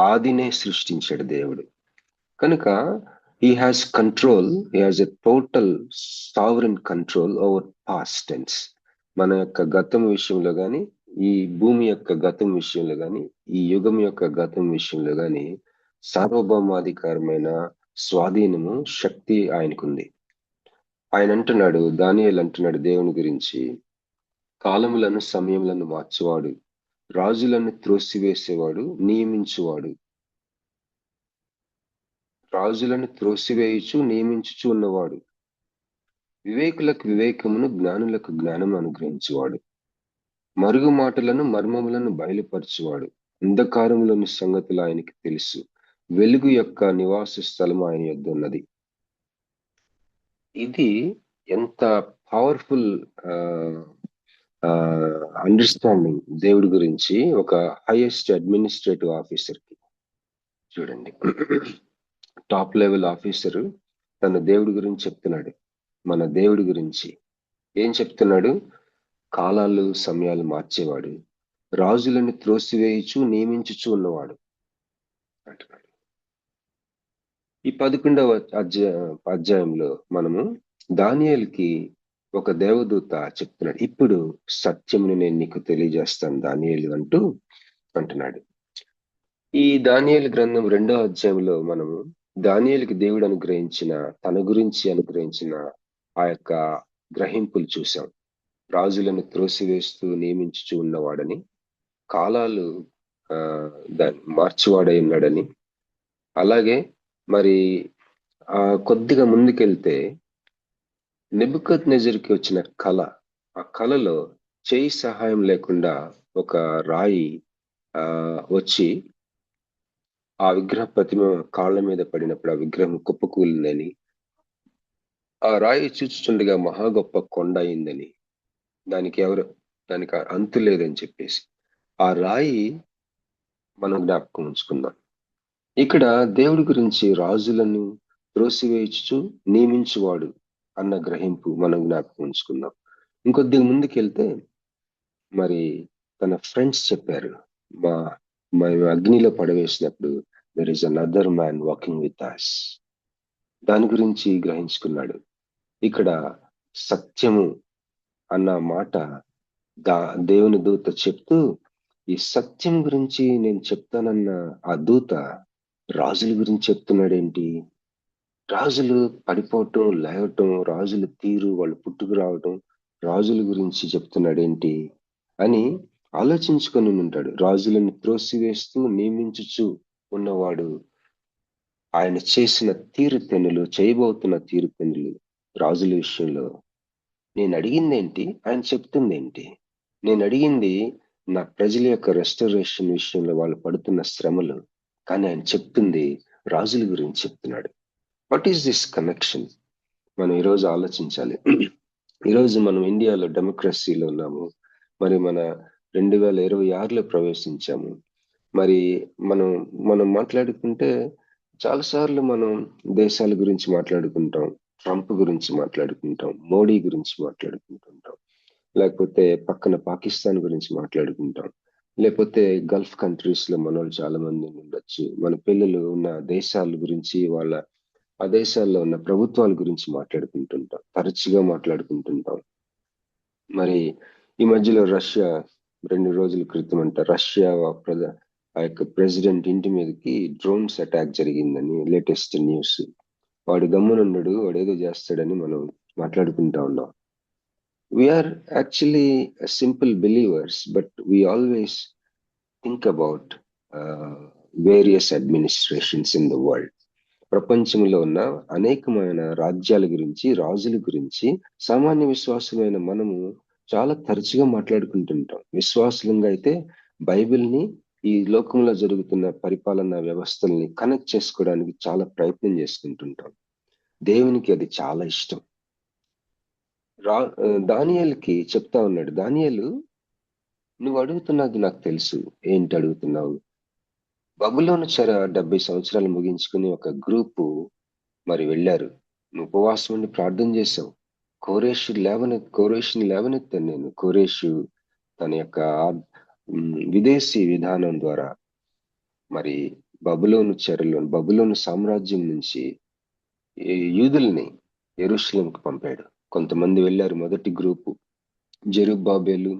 ఆదినే సృష్టించాడు దేవుడు. కనుక he has control, he has a total sovereign control over past tense. మన యొక్క గతం విషయంలో కానీ, ఈ భూమి యొక్క గతం విషయంలో కానీ, ఈ యుగం యొక్క గతం విషయంలో కానీ సార్వభౌమాధికారమైన స్వాధీనము, శక్తి ఆయనకుంది. ఆయన అంటున్నాడు, దానియేలు అంటున్నాడు దేవుని గురించి, కాలములను సమయములను మార్చువాడు, రాజులను త్రోసివేసేవాడు, నియమించువాడు. రాజులను త్రోసివేయుచు నియమించుచు ఉన్నవాడు, వివేకులకు వివేకమును, జ్ఞానులకు జ్ఞానం అనుగ్రహించువాడు, మరుగు మాటలను మర్మములను బయలుపరచువాడు. అంధకారంలోని సంగతులు ఆయనకి తెలుసు, వెలుగు యొక్క నివాస స్థలం ఆయన యొద్ద ఉన్నది. ఇది ఎంత పవర్ఫుల్ అండర్స్టాండింగ్ దేవుడి గురించి ఒక హైయెస్ట్ అడ్మినిస్ట్రేటివ్ ఆఫీసర్ కి. చూడండి, టాప్ లెవెల్ ఆఫీసరు తన దేవుడి గురించి చెప్తున్నాడు. మన దేవుడి గురించి ఏం చెప్తున్నాడు? కాలాలు సమయాలు మార్చేవాడు, రాజులను త్రోసివేయుచు నియమించుచు ఉన్నవాడు అంటున్నాడు. ఈ 11వ అధ్యాయంలో మనము దానియేలుకి ఒక దేవదూత చెప్తున్నాడు, ఇప్పుడు సత్యముని నేను నీకు తెలియజేస్తాను దానియేలు అంటున్నాడు. ఈ దానియేలు గ్రంథం 2వ అధ్యాయంలో మనము దానియేలుకి దేవుడు అనుగ్రహించిన, తన గురించి అనుగ్రహించిన ఆ యొక్క గ్రహింపులు చూసాం. రాజులను త్రోసివేస్తూ నియమించుచూ ఉన్నవాడని, కాలాలు దాన్ని మార్చివాడై ఉన్నాడని, అలాగే మరి కొద్దిగా ముందుకెళ్తే నెబుకద్నెజరుకి వచ్చిన కళ, ఆ కళలో చేయి సహాయం లేకుండా ఒక రాయి వచ్చి ఆ విగ్రహ ప్రతిమ కాళ్ళ మీద పడినప్పుడు ఆ విగ్రహం కుప్పకూలిందని, ఆ రాయి చూచుచుండగా మహా గొప్ప కొండ అయిందని, దానికి అంతు లేదని చెప్పేసి ఆ రాయి మనం జ్ఞాపకం ఉంచుకుందాం. ఇక్కడ దేవుడి గురించి రాజులను త్రోసివేయుచు నియమించువాడు అన్న గ్రహింపు మనం జ్ఞాపకం ఉంచుకుందాం. ఇంకొద్దిగా ముందుకెళ్తే మరి తన ఫ్రెండ్స్ చెప్పారు, మేము అగ్నిలో పడవేసినప్పుడు there is another man walking with us. దాని గురించి గ్రహించుకున్నాడు. ఇక్కడ సత్యము అన్న మాట దేవుని దూత చెప్తూ, ఈ సత్యం గురించి నేను చెప్తానన్న ఆ దూత రాజుల గురించి చెప్తున్నాడేంటి? రాజులు పడిపోవటం, లేవటం, రాజుల తీరు, వాళ్ళు పుట్టుకు రావటం, రాజుల గురించి చెప్తున్నాడేంటి అని ఆలోచించుకొని ఉంటాడు. రాజులను త్రోసివేస్తూ నియమించుచు ఉన్నవాడు, ఆయన చేసిన తీరుతెన్నులు, చేయబోతున్న తీరుతెన్నులు రాజుల విషయంలో. నేను అడిగింది ఏంటి, ఆయన చెప్తుంది ఏంటి? నేను అడిగింది నా ప్రజల యొక్క రెస్టరేషన్ విషయంలో వాళ్ళు పడుతున్న శ్రమలు, కానీ ఆయన చెప్తుంది రాజుల గురించి చెప్తున్నాడు. What is this connection? మనం ఈరోజు ఆలోచించాలి. ఈరోజు మనం ఇండియాలో డెమోక్రసీలో ఉన్నాము, మరి మన 2026లో ప్రవేశించాము. మరి మనం మనం మాట్లాడుకుంటే చాలాసార్లు మనం దేశాల గురించి మాట్లాడుకుంటాం, ట్రంప్ గురించి మాట్లాడుకుంటాం, మోడీ గురించి మాట్లాడుకుంటుంటాం, లేకపోతే పక్కన పాకిస్తాన్ గురించి మాట్లాడుకుంటాం, లేకపోతే గల్ఫ్ కంట్రీస్ లో మనోళ్ళు చాలా మంది ఉండొచ్చు. మన పిల్లలు ఉన్న దేశాల గురించి, ఆ దేశాల్లో ఉన్న ప్రభుత్వాల గురించి మాట్లాడుకుంటుంటాం, తరచుగా మాట్లాడుకుంటుంటాం. మరి ఈ మధ్యలో రష్యా 2 రోజుల క్రితం రష్యా ఆ యొక్క ప్రెసిడెంట్ ఇంటి మీదకి డ్రోన్స్ అటాక్ జరిగిందని లేటెస్ట్ న్యూస్. వాడు గమ్మునుండడు, వాడు ఏదో చేస్తాడని మనం మాట్లాడుకుంటా ఉన్నాం. We are actually simple believers, but we always think about various administrations in the world. ప్రపంచంలో ఉన్న అనేకమైన రాజ్యాల గురించి, రాజుల గురించి సామాన్య విశ్వాసమైన మనము చాలా తరచుగా మాట్లాడుకుంటుంటాం. విశ్వాసులంగా అయితే బైబిల్ని ఈ లోకంలో జరుగుతున్న పరిపాలనా వ్యవస్థల్ని కనెక్ట్ చేసుకోవడానికి చాలా ప్రయత్నం చేసుకుంటుంటాం. దేవునికి అది చాలా ఇష్టం. దానియేలుకి చెప్తా ఉన్నాడు, దానియేలు నువ్వు అడుగుతున్నది నాకు తెలుసు. ఏంటి అడుగుతున్నావు? బబులోను చెర 70 సంవత్సరాలు ముగించుకుని ఒక గ్రూపు మరి వెళ్ళారు. నువ్వు ఉపవాసం ఉండి ప్రార్థన చేశావు. కోరేషుని లేవనెత్తాను నేను. కోరేషు తన యొక్క విదేశీ విధానం ద్వారా మరి బబులోను సామ్రాజ్యం నుంచి యూదుల్ని యెరూషలేంకి పంపాడు. కొంతమంది వెళ్ళారు. మొదటి గ్రూపు జెరుబ్బాబెలు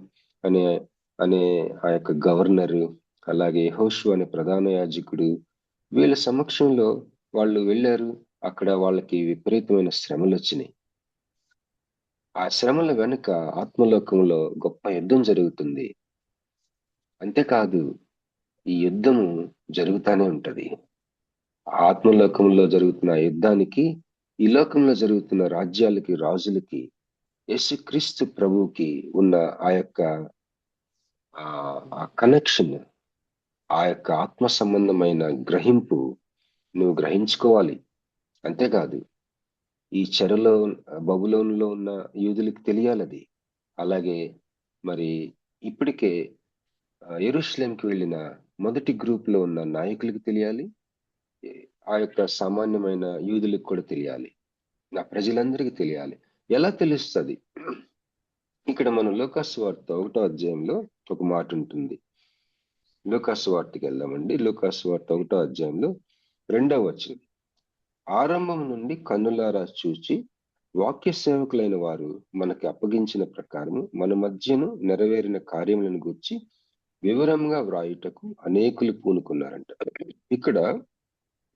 అనే ఆ యొక్క గవర్నరు, అలాగే యెహోషువ అనే ప్రధాన యాజకుడు, వీళ్ళ సమక్షంలో వాళ్ళు వెళ్ళారు. అక్కడ వాళ్ళకి విపరీతమైన శ్రమలు వచ్చినాయి. ఆ శ్రమల వెనుక ఆత్మలోకంలో గొప్ప యుద్ధం జరుగుతుంది. అంతేకాదు, ఈ యుద్ధము జరుగుతానే ఉంటది. ఆత్మలోకంలో జరుగుతున్న యుద్ధానికి, ఈ లోకంలో జరుగుతున్న రాజ్యాలకి, రాజులకి, యేసుక్రీస్తు ప్రభువుకి ఉన్న ఆ యొక్క ఆ కనెక్షన్, ఆ యొక్క ఆత్మ సంబంధమైన గ్రహింపు నువ్వు గ్రహించుకోవాలి. అంతేకాదు, ఈ చెరలో బబులోనులో ఉన్న యూదులకు తెలియాలది. అలాగే మరి ఇప్పటికే యెరూషలేంకి వెళ్ళిన మొదటి గ్రూప్ లో ఉన్న నాయకులకు తెలియాలి. ఆ యొక్క సామాన్యమైన యూదులకు కూడా తెలియాలి. నా ప్రజలందరికీ తెలియాలి. ఎలా తెలుస్తుంది? ఇక్కడ మనం లూకాసు వార్త 1వ అధ్యాయంలో ఒక మాట ఉంటుంది. లూకాసు వార్తకి వెళ్దామండి. లూకాసు వార్త 1వ అధ్యాయంలో 2వ వచనం. ఆరంభం నుండి కన్నులారా చూచి వాక్య సేవకులైన వారు మనకి అప్పగించిన ప్రకారము మన మధ్యను నెరవేరిన కార్యములను గూర్చి వివరంగా వ్రాయుటకు అనేకులు పూనుకున్నారంట. ఇక్కడ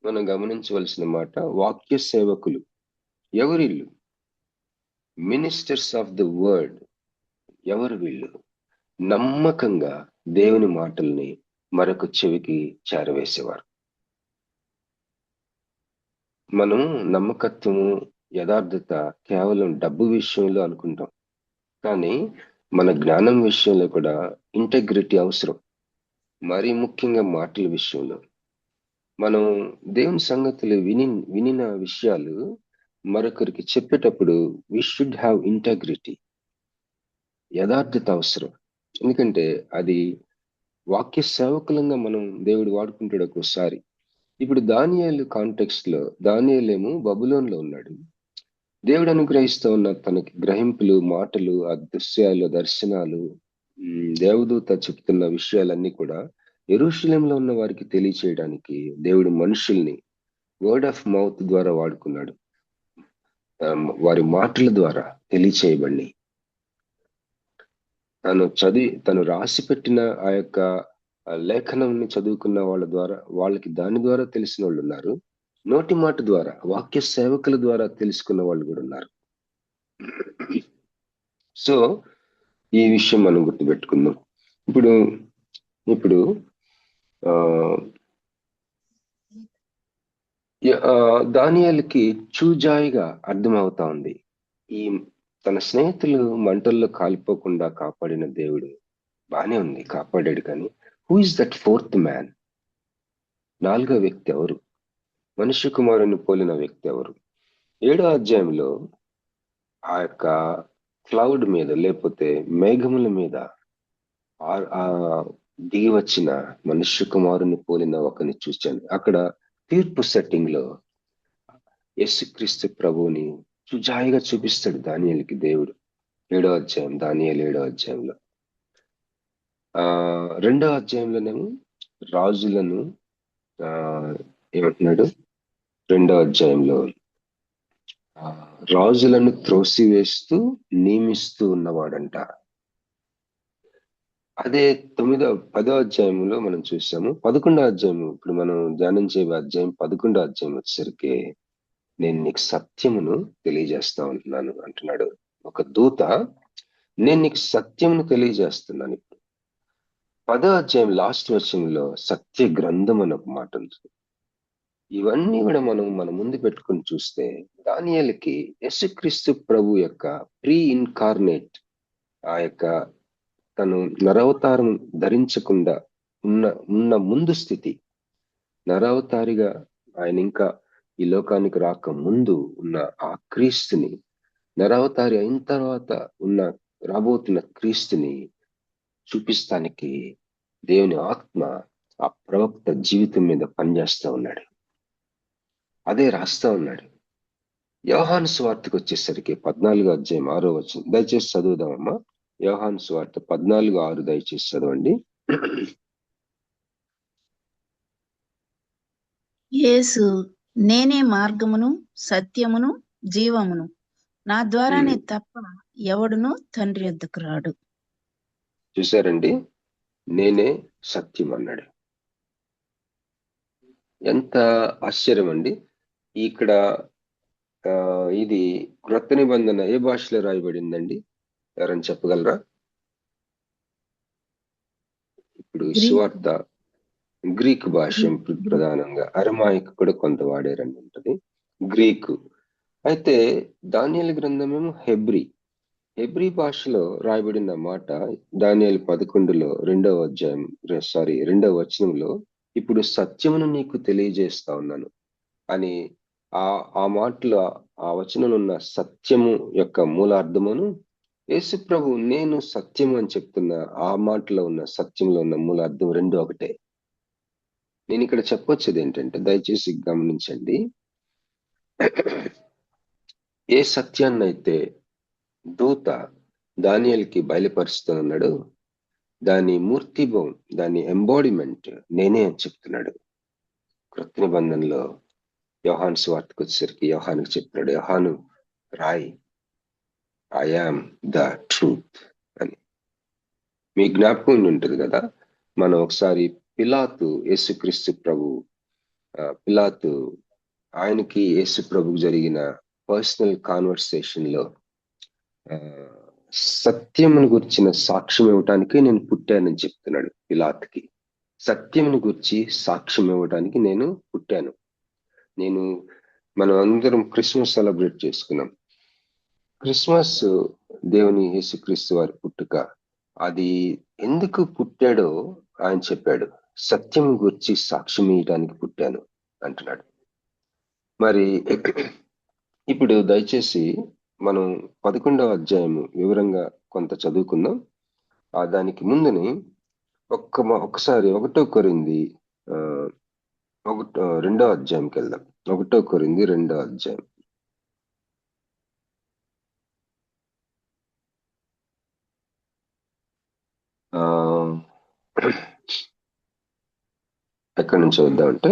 మనం గమనించవలసిన మాట, వాక్య సేవకులు. ఎవరిల్లు? Ministers of the word. ఎవరు వీళ్ళు? నమ్మకంగా దేవుని మాటల్ని మరొక చెవికి చేరవేసేవారు. మనం నమ్మకత్వము, యథార్థత కేవలం డబ్బు విషయంలో అనుకుంటాం, కానీ మన జ్ఞానం విషయంలో కూడా ఇంటెగ్రిటీ అవసరం. మరీ ముఖ్యంగా మాటల విషయంలో మనం దేవుని సంగతులు వినిన విషయాలు మరొకరికి చెప్పేటప్పుడు వి షుడ్ హ్యావ్ ఇంటెగ్రిటీ, యథార్థత అవసరం. ఎందుకంటే అది వాక్య సేవకులంగా మనం దేవుడు వాడుకుంటాడు ఒక్కోసారి. ఇప్పుడు దానియేలు కాంటెక్స్ట్ లో, దానియేలేమో బబులోన్లో ఉన్నాడు. దేవుడు అనుగ్రహిస్తూ ఉన్న తనకి గ్రహింపులు, మాటలు, అదృశ్యాలు, దర్శనాలు, దేవదూత చెప్తున్న విషయాలన్నీ కూడా యెరూషలేంలో ఉన్న వారికి తెలియచేయడానికి దేవుడు మనుషుల్ని వర్డ్ ఆఫ్ మౌత్ ద్వారా వాడుకున్నాడు. వారి మాటల ద్వారా తెలియచేయబడి తను రాసి పెట్టిన ఆ యొక్క లేఖనంని చదువుకున్న వాళ్ళ ద్వారా, వాళ్ళకి దాని ద్వారా తెలిసిన వాళ్ళు ఉన్నారు. నోటి మాట ద్వారా, వాక్య సేవకుల ద్వారా తెలుసుకున్న వాళ్ళు కూడా ఉన్నారు. సో ఈ విషయం మనం గుర్తుపెట్టుకుందాం. ఇప్పుడు దానియేలుకి చూజాయిగా అర్థమవుతా ఉంది. ఈ తన స్నేహితులు మంటల్లో కాలిపోకుండా కాపాడిన దేవుడు బానే ఉంది, కాపాడాడు. కానీ who is that fourth man? 4వ వ్యక్తి ఎవరు? మనుష్య కుమారుని పోలిన వ్యక్తి ఎవరు? 7వ అధ్యాయంలో ఆ యొక్క క్లౌడ్ మీద, లేకపోతే మేఘముల మీద దిగి వచ్చిన మనుష్య కుమారుని పోలిన ఒకరిని చూశాను. అక్కడ తీర్పు సెట్టింగ్ లో యేసుక్రీస్తు ప్రభువుని సుజాయిగా చూపిస్తాడు దానియేలుకి దేవుడు. 7వ అధ్యాయం, దానియేలు 7వ అధ్యాయంలో. 2వ అధ్యాయంలోనేమో రాజులను ఏమంటున్నాడు? 2వ అధ్యాయంలో రాజులను త్రోసివేస్తూ నియమిస్తూ ఉన్నవాడంట. అదే 10వ అధ్యాయంలో మనం చూసాము. 11వ అధ్యాయం, ఇప్పుడు మనం ధ్యానించే అధ్యాయం 11వ అధ్యాయం వచ్చేసరికి నేను నీకు సత్యమును తెలియజేస్తా ఉంటున్నాను అంటున్నాడు ఒక దూత. నేను నీకు సత్యమును తెలియజేస్తున్నాను. ఇప్పుడు 10వ అధ్యాయం లాస్ట్ వచనంలో సత్య గ్రంథం అని ఒక మాట ఉంటుంది. ఇవన్నీ కూడా మనం మన ముందు పెట్టుకుని చూస్తే దానియేలుకి యేసుక్రీస్తు ప్రభు యొక్క ప్రీ ఇన్కార్నేట్, ఆ యొక్క తను నరవతారం ధరించకుండా ఉన్న ముందు స్థితి, నరవతారిగా ఆయన ఇంకా ఈ లోకానికి రాక ముందు ఉన్న ఆ క్రీస్తుని, నరవతారి అయిన తర్వాత రాబోతున్న క్రీస్తుని చూపిస్తానికి దేవుని ఆత్మ ఆ ప్రవక్త జీవితం మీద పనిచేస్తా ఉన్నాడు. అదే రాస్తా ఉన్నాడు. యోహాను సువార్తకు వచ్చేసరికి 14వ అధ్యాయం 6వ వచనం దయచేసి చదువుదామమ్మా. యోహాను సువార్త 14:6 దయచేసి చదవండి. యేసు, నేనే మార్గమును సత్యమును జీవమును, నా ద్వారానే తప్ప ఎవడును తండ్రి యొద్దకు రాడు. చూసారండి, నేనే సత్యం అన్నాడు. ఎంత ఆశ్చర్యం అండి. ఇక్కడ ఇది క్రొత్త నిబంధన ఏ భాషలో రాయబడిందండి? ఎవరైనా చెప్పగలరా? ఇప్పుడు సువార్త గ్రీక్ భాష ప్రధానంగా, అరమాయిక్ కూడా కొంత వాడారని ఉంటది, గ్రీకు. అయితే దానియేలు గ్రంథమేమో హెబ్రీ భాషలో రాయబడిన మాట దానియేలు 11లో 2వ వచనంలో ఇప్పుడు సత్యమును నీకు తెలియజేస్తా ఉన్నాను అని ఆ మాటలో, ఆ వచనంలో ఉన్న సత్యము యొక్క మూలార్థమును యేసు ప్రభు నేను సత్యము అని చెప్తున్న ఆ మాటలో ఉన్న సత్యంలో ఉన్న మూలార్థం రెండు ఒకటే. నేను ఇక్కడ చెప్పొచ్చేది ఏంటంటే, దయచేసి గమనించండి, ఏ సత్యాన్నైతే దూత దానియేలుకి బయలుపరుస్తున్నాడు, దాని మూర్తిభవం, దాని ఎంబాడిమెంట్ నేనే అని చెప్తున్నాడు. క్రొత్త నిబంధనలో యోహాను సువార్తకు వచ్చేసరికి యోహానుకు చెప్తున్నాడు, యోహాను రాయ్, ఐ యామ్ ద ట్రూత్ అని. మీ జ్ఞాపకం ఉంటుంది కదా, మనం ఒకసారి పిలాతు, యేసుక్రీస్తు ప్రభు, పిలాతు ఆయనకి యేసు ప్రభుకు జరిగిన పర్సనల్ కాన్వర్సేషన్ లో సత్యమును గురించిన సాక్ష్యం ఇవ్వటానికి నేను పుట్టానని చెప్తున్నాడు పిలాతుకి. సత్యమును గురించి సాక్ష్యం ఇవ్వడానికి నేను పుట్టాను. మనం అందరం క్రిస్మస్ సెలబ్రేట్ చేసుకున్నాం. క్రిస్మస్ దేవుని యేసుక్రీస్తు వారి పుట్టుక. అది ఎందుకు పుట్టాడో ఆయన చెప్పాడు, సత్యం గురించి సాక్ష్యం ఇవ్వడానికి పుట్టాను అంటున్నాడు. మరి ఇప్పుడు దయచేసి మనం 11వ అధ్యాయం వివరంగా కొంత చదువుకుందాం. దానికి ముందుని ఒక్కసారి 1 కొరింథీ 2వ అధ్యాయంకి వెళ్దాం. 1 కొరింథీ 2వ అధ్యాయం. ఎక్కడి నుంచి వద్దామంటే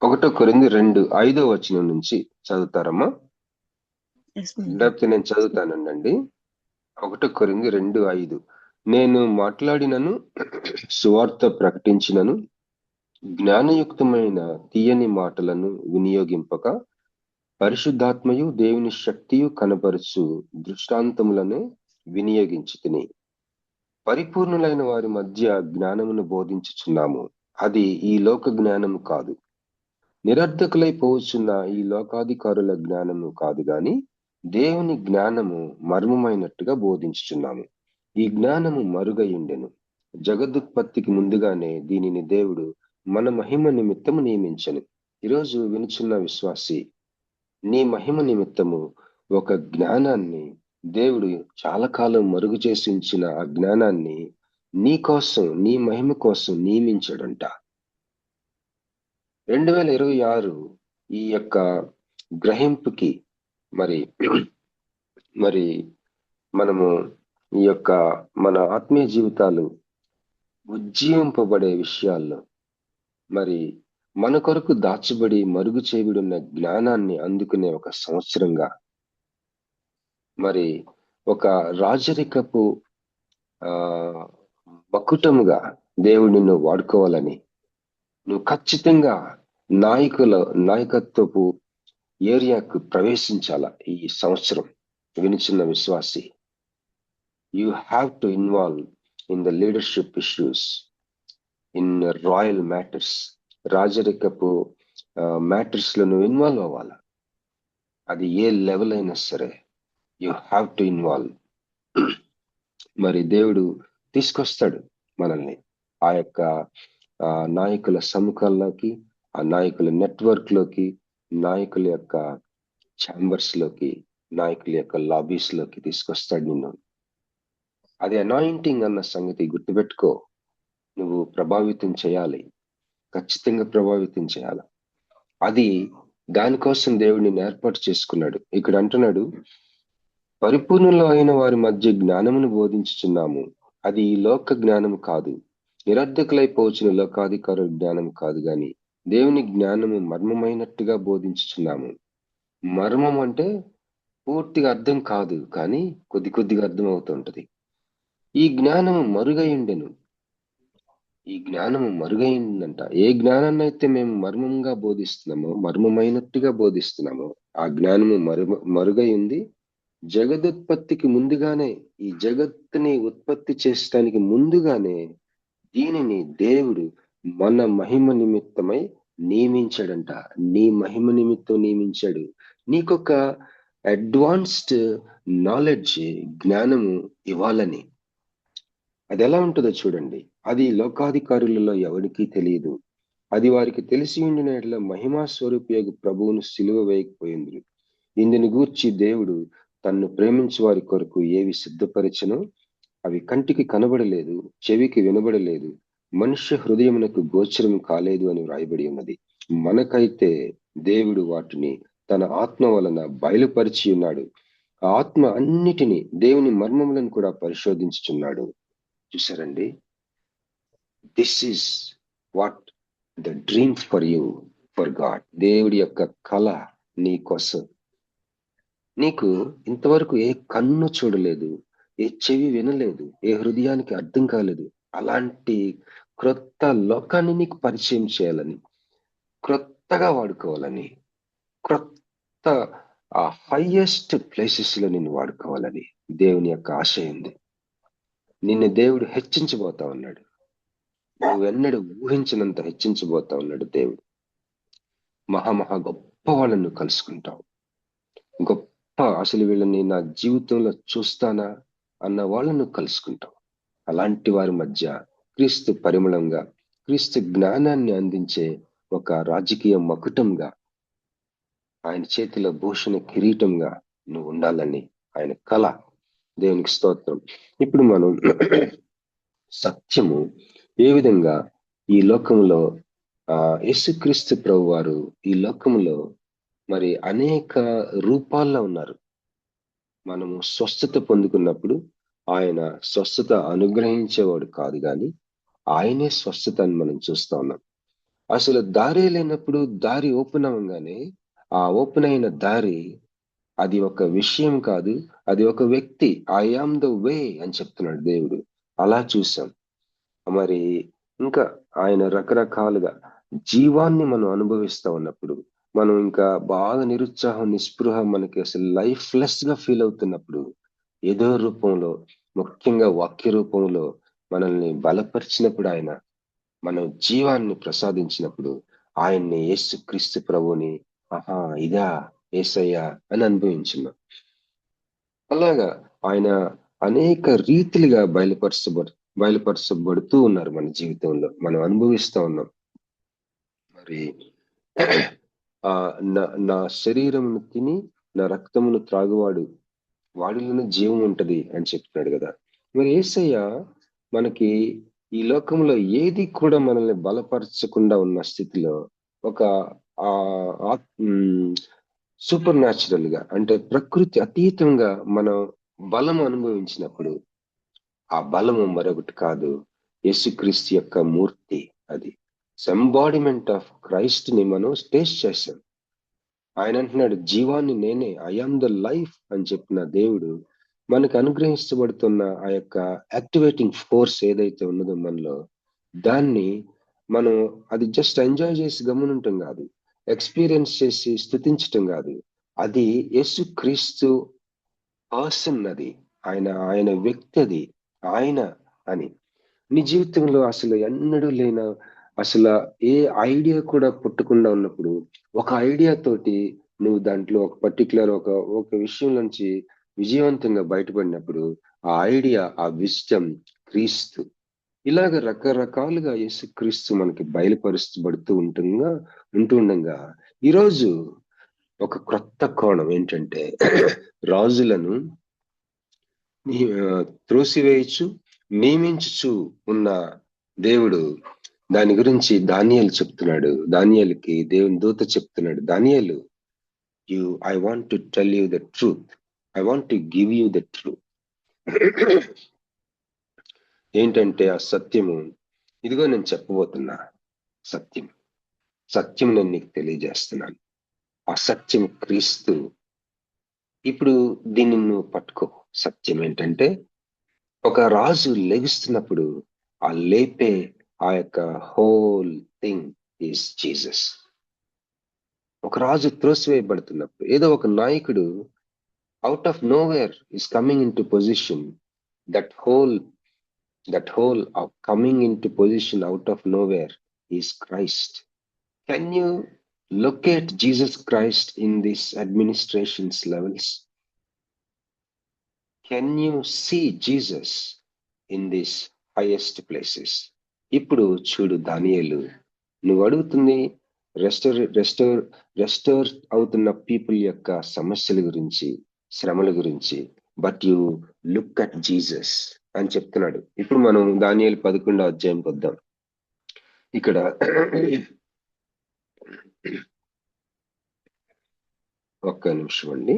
1 కొరింథీ 2:5వ వచనం నుంచి చదువుతారమ్మా? లేకపోతే నేను చదువుతానండి. 1 కొరింథీ 2:5. నేను మాట్లాడినను, సువార్త ప్రకటించినను, జ్ఞానయుక్తమైన తీయని మాటలను వినియోగింపక, పరిశుద్ధాత్మయు దేవుని శక్తియు కనపరుచు దృష్టాంతములను వినియోగించుతిని. పరిపూర్ణులైన వారి మధ్య జ్ఞానమును బోధించుచున్నాము. అది ఈ లోక జ్ఞానము కాదు, నిరర్ధకులైపోవచ్చున్న ఈ లోకాధికారుల జ్ఞానము కాదు గాని దేవుని జ్ఞానము మర్మమైనట్టుగా బోధించుచున్నాము. ఈ జ్ఞానము మరుగయుండెను. జగదుత్పత్తికి ముందుగానే దీనిని దేవుడు మన మహిమ నిమిత్తము నియమించెను. ఈరోజు వినుచున్న విశ్వాసి, నీ మహిమ నిమిత్తము ఒక జ్ఞానాన్ని దేవుడు చాలా కాలం మరుగు చేసి ఉంచిన ఆ జ్ఞానాన్ని నీ కోసం, నీ మహిమ కోసం నియమించాడంట. 2026 ఈ యొక్క గ్రహింపుకి మరి మరి మనము ఈ యొక్క మన ఆత్మీయ జీవితాలు ఉజ్జీవింపబడే విషయాల్లో మరి మన కొరకు దాచబడి మరుగు చేయబడిన జ్ఞానాన్ని అందుకునే ఒక సంవత్సరంగా, మరి ఒక రాజరికపు మకుటముగా దేవుడు నిన్ను వాడుకోవాలని, నువ్వు ఖచ్చితంగా నాయకత్వపు ఏరియాకు ప్రవేశించాల. ఈ సంవత్సరం వినిచున్న విశ్వాసి, you have to involve in the leadership issues, in royal matters. రాజరికపు మ్యాటర్స్ లో నువ్వు ఇన్వాల్వ్ అవ్వాల. అది ఏ లెవెల్ అయినా సరే యూ హ్యావ్ టు ఇన్వాల్వ్. మరి దేవుడు తీసుకొస్తాడు మనల్ని ఆ యొక్క నాయకుల సముఖంలోకి, ఆ నాయకుల నెట్వర్క్ లోకి, నాయకుల యొక్క ఛాంబర్స్ లోకి, నాయకుల యొక్క లాబీస్ లోకి తీసుకొస్తాడు నిన్ను. అది అనాయింటింగ్ అన్న సంగతి గుర్తుపెట్టుకో. నువ్వు ప్రభావితం చేయాలి, ఖచ్చితంగా ప్రభావితం చేయాలి. అది దానికోసం దేవుడిని ఏర్పాటు చేసుకున్నాడు. ఇక్కడ అంటున్నాడు, పరిపూర్ణులు అయిన వారి మధ్య జ్ఞానమును బోధించుచున్నాము, అది ఈ లోక జ్ఞానము కాదు, నిరర్ధకులైపోవచ్చిన లోకాధికారుల జ్ఞానం కాదు, గాని దేవుని జ్ఞానము మర్మమైనట్టుగా బోధించుచున్నాము. మర్మం అంటే పూర్తిగా అర్థం కాదు, కానీ కొద్దిగా అర్థం అవుతుంటది. ఈ జ్ఞానము మరుగైండెను. ఈ జ్ఞానము మరుగైందంట. ఏ జ్ఞానాన్ని అయితే మేము మర్మంగా బోధిస్తున్నామో, మర్మమైనట్టుగా బోధిస్తున్నామో, ఆ జ్ఞానము మరుగై ఉంది. జగదుత్పత్తికి ముందుగానే, ఈ జగత్తుని ఉత్పత్తి చేయడానికి ముందుగానే దీనిని దేవుడు మన మహిమ నిమిత్తమై నియమించాడంట. నీ మహిమ నిమిత్తం నియమించాడు. నీకొక అడ్వాన్స్డ్ నాలెడ్జ్, జ్ఞానము ఇవ్వాలని. అది ఎలా ఉంటుందో చూడండి. అది లోకాధికారులలో ఎవరికీ తెలియదు. అది వారికి తెలిసి ఉండిన ఎడల మహిమా స్వరూపియగు ప్రభువును సిలువ వేయకపోయింది. ఇందుని గూర్చి దేవుడు తన్ను ప్రేమించే వారి కొరకు ఏవి సిద్ధపరిచనో అవి కంటికి కనబడలేదు, చెవికి వినబడలేదు, మనుష్య హృదయమునకు గోచరం కాలేదు అని వ్రాయబడి ఉన్నది. మనకైతే దేవుడు వాటిని తన ఆత్మ వలన బయలుపరిచి ఉన్నాడు. ఆ ఆత్మ అన్నిటినీ, దేవుని మర్మములను కూడా పరిశోధించుచున్నాడు. చూసారండి, this is what the dream for you, for God. దేవుడి యొక్క కళ నీ కోసం. నీకు ఇంతవరకు ఏ కన్ను చూడలేదు, ఏ చెవి వినలేదు, ఏ హృదయానికి అర్థం కాలేదు. అలాంటి క్రొత్త లోకాన్ని నీకు పరిచయం చేయాలని, క్రొత్తగా వాడుకోవాలని, క్రొత్త ఆ హైయెస్ట్ ప్లేసెస్ లో నిన్ను వాడుకోవాలని దేవుని యొక్క ఆశ ఉంది. నిన్ను దేవుడు హెచ్చించబోతా ఉన్నాడు. నువ్వెన్నడూ ఊహించినంత హెచ్చించబోతా ఉన్నాడు దేవుడు. మహా గొప్ప వాళ్ళను కలుసుకుంటావు. గొప్ప, అసలు వీళ్ళని నా జీవితంలో చూస్తానా అన్న వాళ్ళను కలుసుకుంటావు. అలాంటి వారి మధ్య క్రీస్తు పరిమళంగా, క్రీస్తు జ్ఞానాన్ని అందించే ఒక రాజకీయ మకుటంగా, ఆయన చేతిలో భూషణ కిరీటంగా నువ్వు ఉండాలని ఆయన కళ. దేవునికి స్తోత్రం. ఇప్పుడు మనం సత్యము ఏ విధంగా ఈ లోకంలో యేసుక్రీస్తు ప్రభు వారు ఈ లోకంలో మరి అనేక రూపాల్లో ఉన్నారు. మనము స్వస్థత పొందుకున్నప్పుడు ఆయన స్వస్థత అనుగ్రహించేవాడు కాదు, కానీ ఆయనే స్వస్థత అని మనం చూస్తా ఉన్నాం. అసలు దారి లేనప్పుడు దారి ఓపెన్ అవ్వగానే ఆ ఓపెన్ అయిన దారి అది ఒక విషయం కాదు, అది ఒక వ్యక్తి. ఐ ఆమ్ ద వే అని చెప్తున్నాడు దేవుడు. అలా చూసాం. మరి ఇంకా ఆయన రకరకాలుగా జీవాన్ని మనం అనుభవిస్తా ఉన్నప్పుడు, మనం ఇంకా బాగా నిరుత్సాహం, నిస్పృహ, మనకి అసలు లైఫ్ లెస్ గా ఫీల్ అవుతున్నప్పుడు, ఏదో రూపంలో, ముఖ్యంగా వాక్య రూపంలో మనల్ని బలపరిచినప్పుడు, ఆయన మన జీవాన్ని ప్రసాదించినప్పుడు, ఆయన్ని యేసుక్రీస్తు ప్రభుని ఇదా యేసయ్యా అని అనుభవించున్నాం. అలాగా ఆయన అనేక రీతిలుగా బయలుపరచబడుతూ ఉన్నారు మన జీవితంలో. మనం అనుభవిస్తూ ఉన్నాం. మరి నా శరీరమును తిని నా రక్తమును త్రాగువాడు వాడిలోనే జీవం ఉంటది అని చెప్తున్నాడు కదా. మరి యేసయ్య మనకి ఈ లోకంలో ఏది కూడా మనల్ని బలపరచకుండా ఉన్న స్థితిలో ఒక సూపర్ న్యాచురల్ గా, అంటే ప్రకృతి అతీతంగా మనం బలం అనుభవించినప్పుడు, ఆ బలము మరొకటి కాదు, యేసుక్రీస్తు యొక్క మూర్తి. అది ఎంబాడిమెంట్ ఆఫ్ క్రైస్ట్ ని మనం టేస్ట్ చేశాం. ఆయన అంటున్నాడు, జీవాన్ని నేనే, ఐ ఆమ్ ద లైఫ్ అని చెప్పిన దేవుడు మనకు అనుగ్రహించబడుతున్న ఆ యొక్క యాక్టివేటింగ్ ఫోర్స్ ఏదైతే ఉన్నదో మనలో, దాన్ని మనం అది జస్ట్ ఎంజాయ్ చేసి గమనుంటాం కాదు, ఎక్స్పీరియన్స్ చేసి స్తుతించటం కాదు, అది యేసుక్రీస్తు పర్సన్, అది ఆయన వ్యక్తి, అది ఆయన అని. నీ జీవితంలో అసలు ఎన్నడూ లేన, అసలు ఏ ఐడియా కూడా పుట్టకుండా ఉన్నప్పుడు, ఒక ఐడియా తోటి నువ్వు దాంట్లో ఒక పర్టికులర్ ఒక విషయం నుంచి విజయవంతంగా బయటపడినప్పుడు, ఆ ఐడియా, ఆ విజ్డమ్ క్రీస్తు. ఇలాగ రకరకాలుగా యేసుక్రీస్తు మనకి బయలుపరుస్తబడుతూ ఉంటుండగా ఈరోజు ఒక క్రొత్త కోణం ఏంటంటే, రాజులను త్రోసివేయచ్చు, నియమించుచు ఉన్న దేవుడు, దాని గురించి దానియేలు చెప్తున్నాడు. దానియేలుకి దేవుని దూత చెప్తున్నాడు, దానియేలు, I want to tell you the truth, I want to give you the truth. ఏంటంటే ఆ సత్యము, ఇదిగో నేను చెప్పబోతున్నా సత్యం నేను నీకు తెలియజేస్తున్నాను. ఆ సత్యం క్రీస్తు. ఇప్పుడు దీన్ని నువ్వు పట్టుకో. సత్యం ఏంటంటే, ఒక రాజు లెగుస్తున్నప్పుడు ఆ లేపే ఆ యొక్క హోల్ థింగ్ ఈజ్ జీసస్. ఒక రాజు త్రోసివేయబడుతున్నప్పుడు, ఏదో ఒక నాయకుడు out of nowhere is coming in to position, that whole of coming into position out of nowhere is Christ. Can you locate Jesus Christ in these administrations levels? Can you see Jesus in these highest places? ఇప్పుడు చూడు దానియేలు, నువ్వు అడుగుతుంది రెస్టోర్ అవుతున్న పీపుల్ యొక్క సమస్యల గురించి, శ్రమల గురించి, but you look at Jesus అని చెప్తున్నాడు. ఇప్పుడు మనం దానియేలు 11వ అధ్యాయం వద్దాం. ఇక్కడ ఒక్క నిమిషం అండి.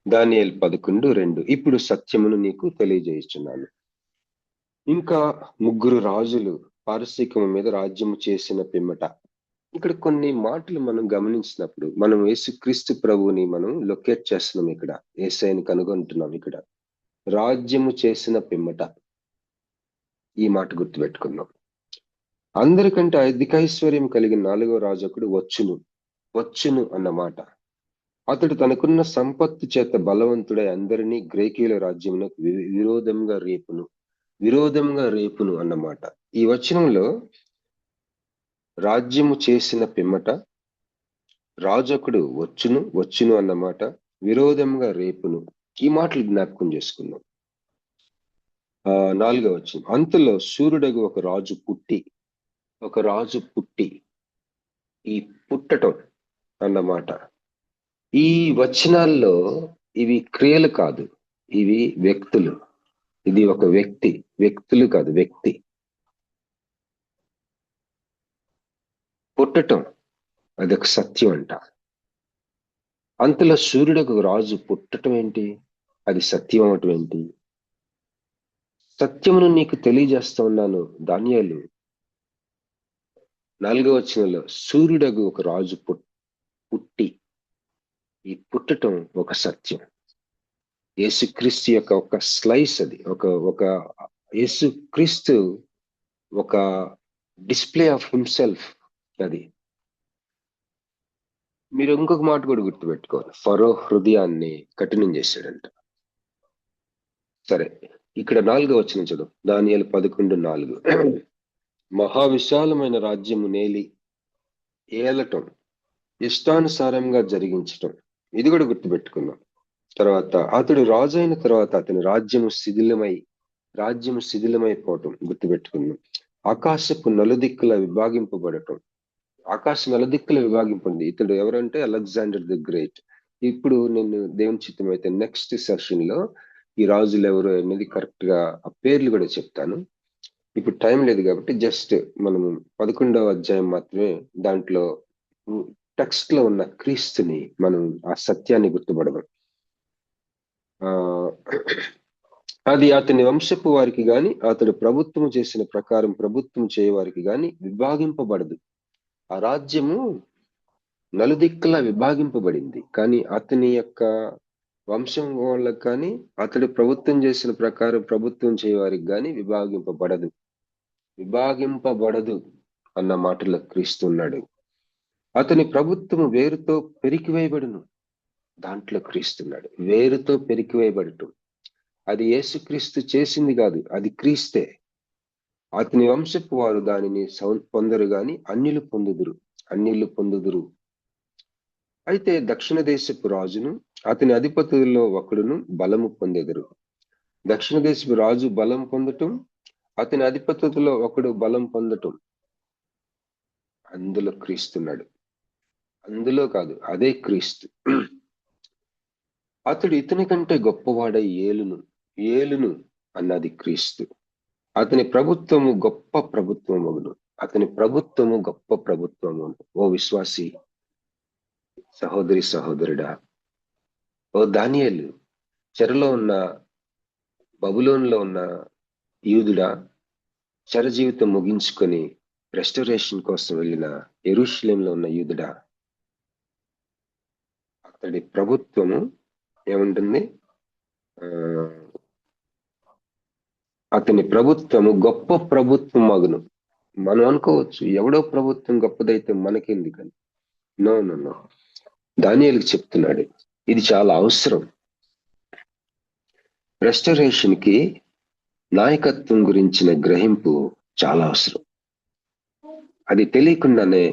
దానియేలు 11:2, ఇప్పుడు సత్యమును నీకు తెలియజేస్తున్నాను. ఇంకా 3 రాజులు పారసీకము మీద రాజ్యము చేసిన పిమ్మట. ఇక్కడ కొన్ని మాటలు మనం గమనించినప్పుడు, మనం యేసుక్రీస్తు ప్రభువుని మనం లొకేట్ చేస్తున్నాం, ఇక్కడ యేసయ్యని కనుగొంటున్నాం. ఇక్కడ రాజ్యము చేసిన పిమ్మట, ఈ మాట గుర్తుపెట్టుకుందాం. అందరికంటే అధికైశ్వర్యం కలిగిన 4వ రాజకుడు వచ్చును అన్నమాట. అతడు తనకున్న సంపత్తు చేత బలవంతుడై అందరినీ గ్రేకీయుల రాజ్యమునకు విరోధంగా రేపును అన్నమాట. ఈ వచనంలో రాజ్యము చేసిన పిమ్మట, రాజకుడు వచ్చును అన్నమాట, విరోధంగా రేపును, ఈ మాటలు జ్ఞాపకం చేసుకుందాం. 4వ వచనం, అంతలో సూర్యుడగు ఒక రాజు పుట్టి, ఈ పుట్టటం అన్నమాట. ఈ వచనాల్లో ఇవి క్రియలు కాదు, ఇవి వ్యక్తులు. ఇది ఒక వ్యక్తులు కాదు, వ్యక్తి. పుట్టటం అదొక సత్యం అంట. అంతలో సూర్యుడకు రాజు పుట్టటం ఏంటి? అది సత్యం అవటం ఏంటి? సత్యమును నీకు తెలియజేస్తా ఉన్నాను దానియేలు. 4వ వచనంలో సూర్యుడకు ఒక రాజు పుట్టి, ఈ పుట్టటం ఒక సత్యం. యేసుక్రీస్తు యొక్క ఒక స్లైస్, అది ఒక యేసుక్రీస్తు ఒక డిస్ప్లే ఆఫ్ హిమ్సెల్ఫ్. అది మీరు ఇంకొక మాట కూడా గుర్తుపెట్టుకోవాలి, ఫరో హృదయాన్ని కఠినం చేశాడంట. సరే, ఇక్కడ 4వ వచనం చదువు, దానియేలు 11:4. మహావిశాలమైన రాజ్యము ఏలటం, ఇష్టానుసారంగా జరిగించటం, ఇది కూడా గుర్తుపెట్టుకుందాం. తర్వాత అతడు రాజు అయిన తర్వాత అతని రాజ్యము శిథిలమైపోవటం గుర్తుపెట్టుకుందాం. ఆకాశపు నలుదిక్కుల విభాగింపబడటం, ఆకాశం నలుదిక్కుల విభాగింపండి. ఇతడు ఎవరంటే అలెగ్జాండర్ ది గ్రేట్. ఇప్పుడు నేను దేవుని చిత్తం అయితే నెక్స్ట్ సెషన్ లో ఈ రాజులు ఎవరు అనేది కరెక్ట్ గా ఆ పేర్లు కూడా చెప్తాను. ఇప్పుడు టైం లేదు కాబట్టి జస్ట్ మనము 11వ అధ్యాయం మాత్రమే దాంట్లో టెక్స్ట్ లో ఉన్న క్రీస్తుని మనం ఆ సత్యాన్ని గుర్తుపడదాం. అది అతని వంశపు వారికి గాని అతడు ప్రభుత్వం చేసిన ప్రకారం ప్రభుత్వం చేయవారికి గాని విభాగింపబడదు. ఆ రాజ్యము నలుదిక్కులా విభాగింపబడింది, కానీ అతని యొక్క వంశం వాళ్ళకి కానీ అతడు ప్రభుత్వం చేసిన ప్రకారం ప్రభుత్వం చేయవారికి గాని విభాగింపబడదు అన్న మాటలో క్రీస్తున్నాడు. అతని ప్రభుత్వం వేరుతో పెరికివేయబడును, దాంట్లో క్రీస్తున్నాడు. వేరుతో పెరికివేయబడటం అది యేసుక్రీస్తు చేసింది కాదు, అది క్రీస్తే. అతని వంశపు వారు దానిని పొందరు గాని అన్యులు పొందుదురు. అయితే దక్షిణ దేశపు రాజును అతని అధిపతుల్లో ఒకడును బలము పొందెదరు. దక్షిణ దేశపు రాజు బలం పొందటం, అతని అధిపతుల్లో ఒకడు బలం పొందటం, అందులో క్రీస్తున్నాడు. అందులో కాదు, అదే క్రీస్తు. అతడు ఇతని కంటే గొప్పవాడై ఏలును అన్నది క్రీస్తు. అతని ప్రభుత్వము గొప్ప ప్రభుత్వమును. ఓ విశ్వాసి సహోదరుడా, ఓ దానియేలు, చెరలో ఉన్న బబులోన్లో ఉన్న యూదుడా, చెర జీవితం ముగించుకొని రెస్టరేషన్ కోసం వెళ్ళిన యెరూషలేంలో ఉన్న యూదుడా, అతడి ప్రభుత్వము ఏముంటుంది? అతని ప్రభుత్వము గొప్ప ప్రభుత్వం మగును. మనం అనుకోవచ్చు ఎవడో ప్రభుత్వం గొప్పదైతే మనకెందుకని. నో, దానియేలుకి చెప్తున్నాడు ఇది చాలా అవసరం. రెస్టరేషన్ కి నాయకత్వం గురించిన గ్రహింపు చాలా అవసరం. అది తెలియకుండానే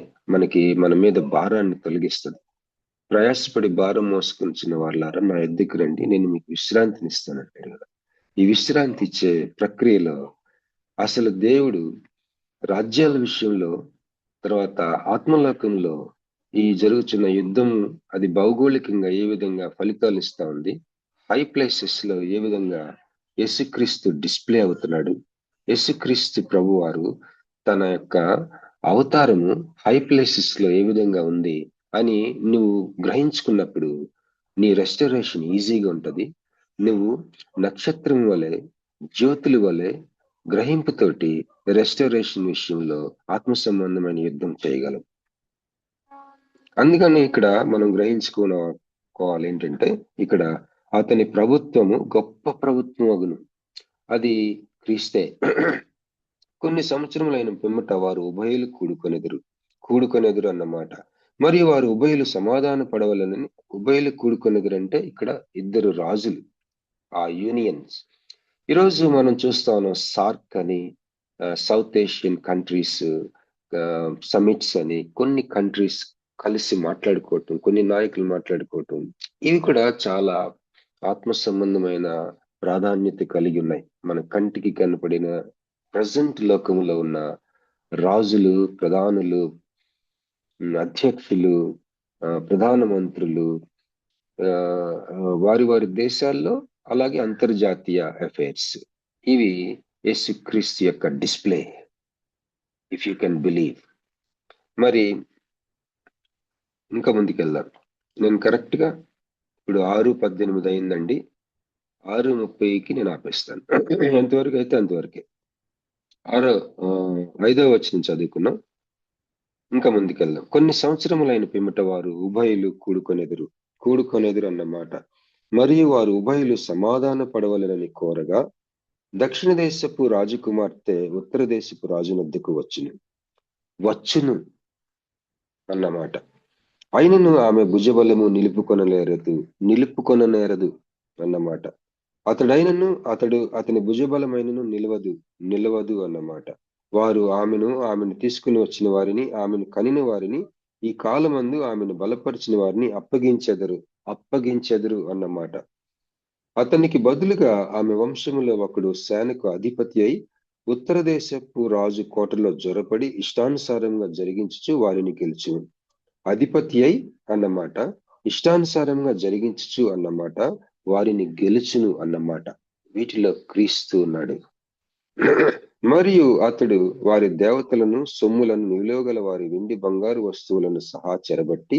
మన మీద భారాన్ని తొలగిస్తుంది. ప్రయాసపడి భారం మోసుకొంచిన వాళ్ళారా నా ఎద్దుకు రండి, నేను మీకు విశ్రాంతిని ఇస్తానంటాడు కదా. ఈ విశ్రాంతి ఇచ్చే ప్రక్రియలో అసలు దేవుడు రాజ్యాల విషయంలో, తర్వాత ఆత్మలోకంలో ఈ జరుగుతున్న యుద్ధం అది భౌగోళికంగా ఏ విధంగా ఫలితాలు ఇస్తా ఉంది, హై ప్లేసెస్ లో ఏ విధంగా యేసుక్రీస్తు డిస్ప్లే అవుతున్నాడు, యేసుక్రీస్తు ప్రభు వారు తన యొక్క అవతారము హై ప్లేసెస్ లో ఏ విధంగా ఉంది అని నువ్వు గ్రహించుకున్నప్పుడు నీ రెస్టరేషన్ ఈజీగా ఉంటది. నువ్వు నక్షత్రం వలె, జ్యోతుల వలె గ్రహింపుతోటి రెస్టరేషన్ విషయంలో ఆత్మ సంబంధమైన యుద్ధం చేయగలం. అందుకని ఇక్కడ మనం గ్రహించుకోవాలి ఏంటంటే, ఇక్కడ అతని ప్రభుత్వము గొప్ప ప్రభుత్వం అగును, అది క్రీస్తే. కొన్ని సంవత్సరములైన పిమ్మట వారు ఉభయులు కూడుకొనెదురు అన్నమాట. మరియు వారు ఉభయులు సమాధాన పడవలనని. ఉభయులు కూడుకొనెదురు అంటే ఇక్కడ ఇద్దరు రాజులు, ఆ యూనియన్స్. ఈరోజు మనం చూస్తా ఉన్నాం సార్క్ అని, సౌత్ ఏషియన్ కంట్రీస్ సమిట్స్ అని, కొన్ని కంట్రీస్ కలిసి మాట్లాడుకోవటం, కొన్ని నాయకులు మాట్లాడుకోవటం, ఇవి కూడా చాలా ఆత్మ సంబంధమైన ప్రాధాన్యత కలిగి ఉన్నాయి. మన కంటికి కనపడిన ప్రజెంట్ లోకంలో ఉన్న రాజులు, ప్రధానులు, అధ్యక్షులు, ప్రధానమంత్రులు, వారి దేశాల్లో, అలాగే అంతర్జాతీయ అఫైర్స్, ఇవి యేసుక్రీస్తు యొక్క display, if you can believe. మరి ఇంకా ముందుకెళ్దాం. నేను కరెక్ట్ గా ఇప్పుడు 6:18 అయిందండి. 6:30కి నేను ఆపేస్తాను. ఎంతవరకు అయితే అంతవరకే. 5వ వచనం చదువుకున్నాం. ఇంకా ముందుకెళ్దాం. కొన్ని సంవత్సరములైన పిమ్మట వారు ఉభయులు కూడుకొనెదురు అన్నమాట. మరియు వారు ఉభయులు సమాధాన పడవలనని కోరగా, దక్షిణ దేశపు రాజకుమార్తె ఉత్తర దేశపు రాజునొద్దకు వచ్చును అన్నమాట. అయినను ఆమె భుజబలము నిలుపుకొననేరదు అన్నమాట. అతని భుజబలమైనను నిలవదు అన్నమాట. వారు ఆమెను తీసుకుని వచ్చిన వారిని, ఆమెను కనిన వారిని, ఈ కాలమందు ఆమెను బలపరిచిన వారిని అప్పగించెదరు అన్నమాట. అతనికి బదులుగా ఆమె వంశములో ఒకడు సేనకు అధిపతి అయి ఉత్తర దేశపు రాజు కోటలో జొరపడి ఇష్టానుసారంగా జరిగించుచు వారిని గెలుచును. అధిపతి అయి అన్నమాట, ఇష్టానుసారంగా జరిగించుచు అన్నమాట. వారిని గెలుచును అన్నమాట. వీటిలో క్రీస్తు ఉన్నాడు. మరియు అతడు వారి దేవతలను, సొమ్ములను, నిలువగల వారి వెండి బంగారు వస్తువులను సహా చెరబట్టి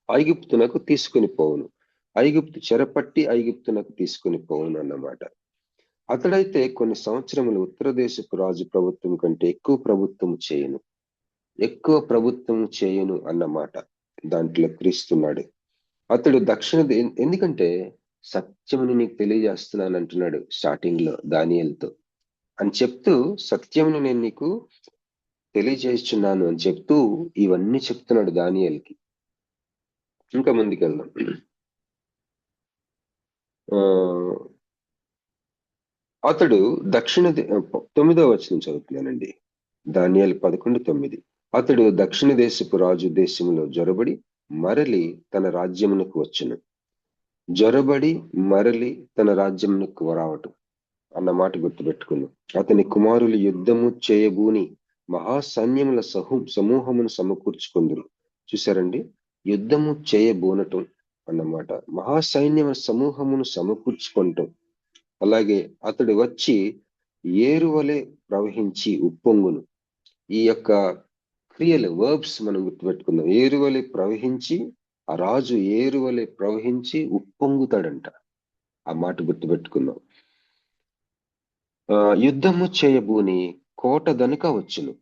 ఐగుప్తునకు తీసుకుని పోవును. చెరపట్టి ఐగుప్తునకు తీసుకుని పోవును అన్నమాట. అతడైతే కొన్ని సంవత్సరములు ఉత్తర దేశపు రాజు ప్రభుత్వం కంటే ఎక్కువ ప్రభుత్వం చేయను అన్నమాట. దాంట్లో క్రీస్తున్నాడు. అతడు ఎందుకంటే సత్యముని నీకు తెలియజేస్తున్నాను అంటున్నాడు స్టార్టింగ్ లో దానియేలుతో అని చెప్తూ, సత్యమును నేను నీకు తెలియజేస్తున్నాను అని చెప్తూ ఇవన్నీ చెప్తున్నాడు దానియేలుకి. ఇంకా ముందుకెళ్దాం. అతడు 9వ వచనం చదువుతున్నానండి. దానియేలు 11:9. అతడు దక్షిణ దేశపు రాజు దేశంలో జొరబడి మరలి తన రాజ్యమునకు వచ్చును. రావటం అన్న మాట గుర్తుపెట్టుకున్నాం. అతని కుమారులు యుద్ధము చేయబూని మహాసైన్యముల సమూహమును సమకూర్చుకుందరు. చూసారండి, యుద్ధము చేయబోనటం అన్నమాట. మహాసైన్యముల సమూహమును సమకూర్చుకుంటాం. అలాగే అతడు వచ్చి ఏరువలే ప్రవహించి ఉప్పొంగును. ఈ యొక్క క్రియలు, వర్బ్స్ మనం గుర్తుపెట్టుకుందాం. ఏరువలే ప్రవహించి, ఆ రాజు ఏరువలే ప్రవహించి ఉప్పొంగుతాడంట. ఆ మాట గుర్తుపెట్టుకుందాం. యుద్ధము చేయబూని కోట దనుక వచ్చును.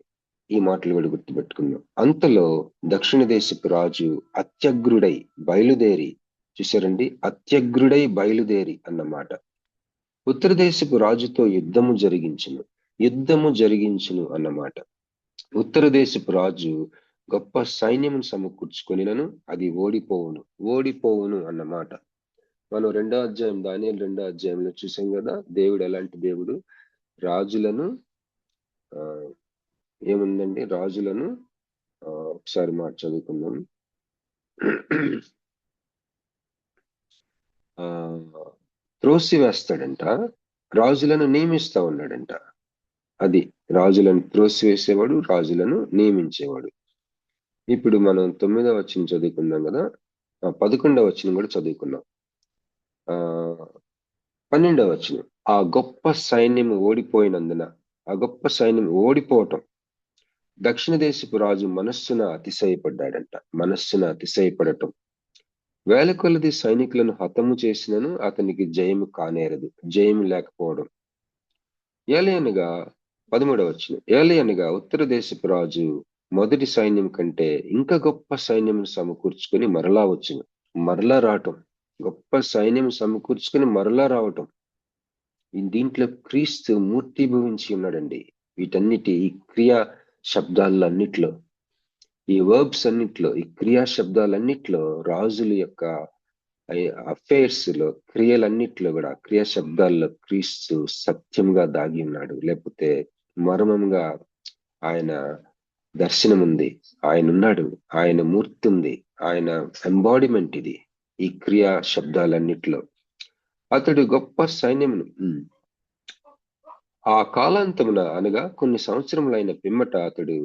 ఈ మాటలు కూడా గుర్తుపెట్టుకుందాం. అంతలో దక్షిణ దేశపు రాజు అత్యగ్రుడై బయలుదేరి, చూసారండి, అత్యగ్రుడై బయలుదేరి అన్నమాట. ఉత్తర దేశపు రాజుతో యుద్ధము జరిగించును అన్నమాట. ఉత్తర దేశపు రాజు గొప్ప సైన్యమును సమకూర్చుకొనినను అది ఓడిపోవును అన్నమాట. మనం 2వ అధ్యాయం, దానియేలు 2వ అధ్యాయంలో చూసాం కదా, దేవుడు ఎలాంటి దేవుడు. రాజులను ఏముందండి, రాజులను ఒకసారి మాట చదువుకుందాం. త్రోసివేస్తాడంట, రాజులను నియమిస్తా ఉన్నాడంట. అది రాజులను త్రోసివేసేవాడు, రాజులను నియమించేవాడు. ఇప్పుడు మనం 9వ వచనం చదువుకుందాం కదా, 11వ వచనం కూడా చదువుకున్నాం. 12వ వచనం, ఆ గొప్ప సైన్యం ఓడిపోయినందున, ఆ గొప్ప సైన్యం ఓడిపోవటం, దక్షిణ దేశపు రాజు మనస్సున అతిశయపడటం, వేల కొలది సైనికులను హతము చేసినను అతనికి జయము కానేరదు. జయము లేకపోవడం. ఏలయనగా 13వ వచనం, ఏలయనగా ఉత్తర దేశపు రాజు మొదటి సైన్యం కంటే ఇంకా గొప్ప సైన్యం సమకూర్చుకొని మరలా వచ్చును. మరలా రావటం, గొప్ప సైన్యం సమకూర్చుకొని మరలా రావటం. దీంట్లో క్రీస్తు మూర్తిభవించి ఉన్నాడండి. వీటన్నిటి, ఈ క్రియా శబ్దాలన్నిట్లో, ఈ వర్బ్స్ అన్నిట్లో, ఈ క్రియా శబ్దాలన్నిట్లో, రాజుల యొక్క అఫైర్స్ లో, క్రియలన్నిట్లో కూడా, క్రియా శబ్దాల్లో క్రీస్తు సత్యంగా దాగి ఉన్నాడు. లేకపోతే మర్మంగా ఆయన దర్శనం ఉంది, ఆయన ఉన్నాడు, ఆయన మూర్తి ఉంది, ఆయన ఎంబాడిమెంట్ ఇది ఈ క్రియా శబ్దాలన్నిట్లో. అతడు గొప్ప సైన్యమును ఆ కాలాంతమున, అనగా కొన్ని సంవత్సరములైన పిమ్మట, అతడు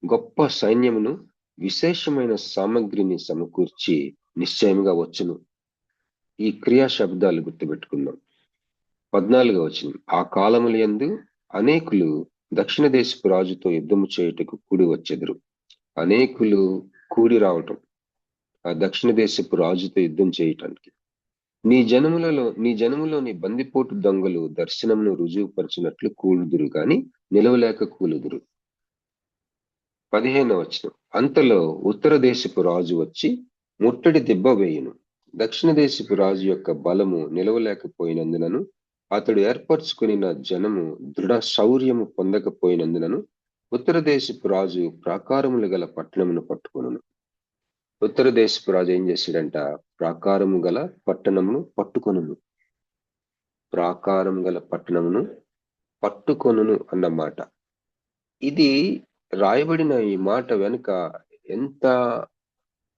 గొప్ప సైన్యమును విశేషమైన సామగ్రిని సమకూర్చి నిశ్చయముగా వచ్చును. ఈ క్రియా శబ్దాలు గుర్తుపెట్టుకుందాం. 14వ వచనం, ఆ కాలముల యందు అనేకులు దక్షిణ దేశపు రాజుతో యుద్ధము చేయుటకు కూడి వచ్చెదరు. అనేకులు కూడి రావటం, ఆ దక్షిణ దేశపు రాజుతో యుద్ధం చేయటానికి. నీ జనములోని బందిపోటు దొంగలు దర్శనమును రుజువుపరిచినట్లు కూలుదురు గాని నిలవలేక కూలుదురు. 15వ వచనం, అంతలో ఉత్తర దేశపు రాజు వచ్చి ముట్టడి దెబ్బ వేయును. దక్షిణ దేశపు రాజు యొక్క బలము నిలవలేకపోయినందునను, అతడు ఏర్పరచుకుని జనము దృఢ శౌర్యము పొందకపోయినందునను, ఉత్తర దేశపు రాజు ప్రాకారములు గల పట్టణమును పట్టుకొనును. ఉత్తర దేశపు రాజు ఏం చేశాడంట? ప్రాకారము గల పట్టణమును పట్టుకొనును. ప్రాకారం గల పట్టణమును పట్టుకొనును అన్నమాట. ఇది రాయబడిన ఈ మాట వెనుక ఎంత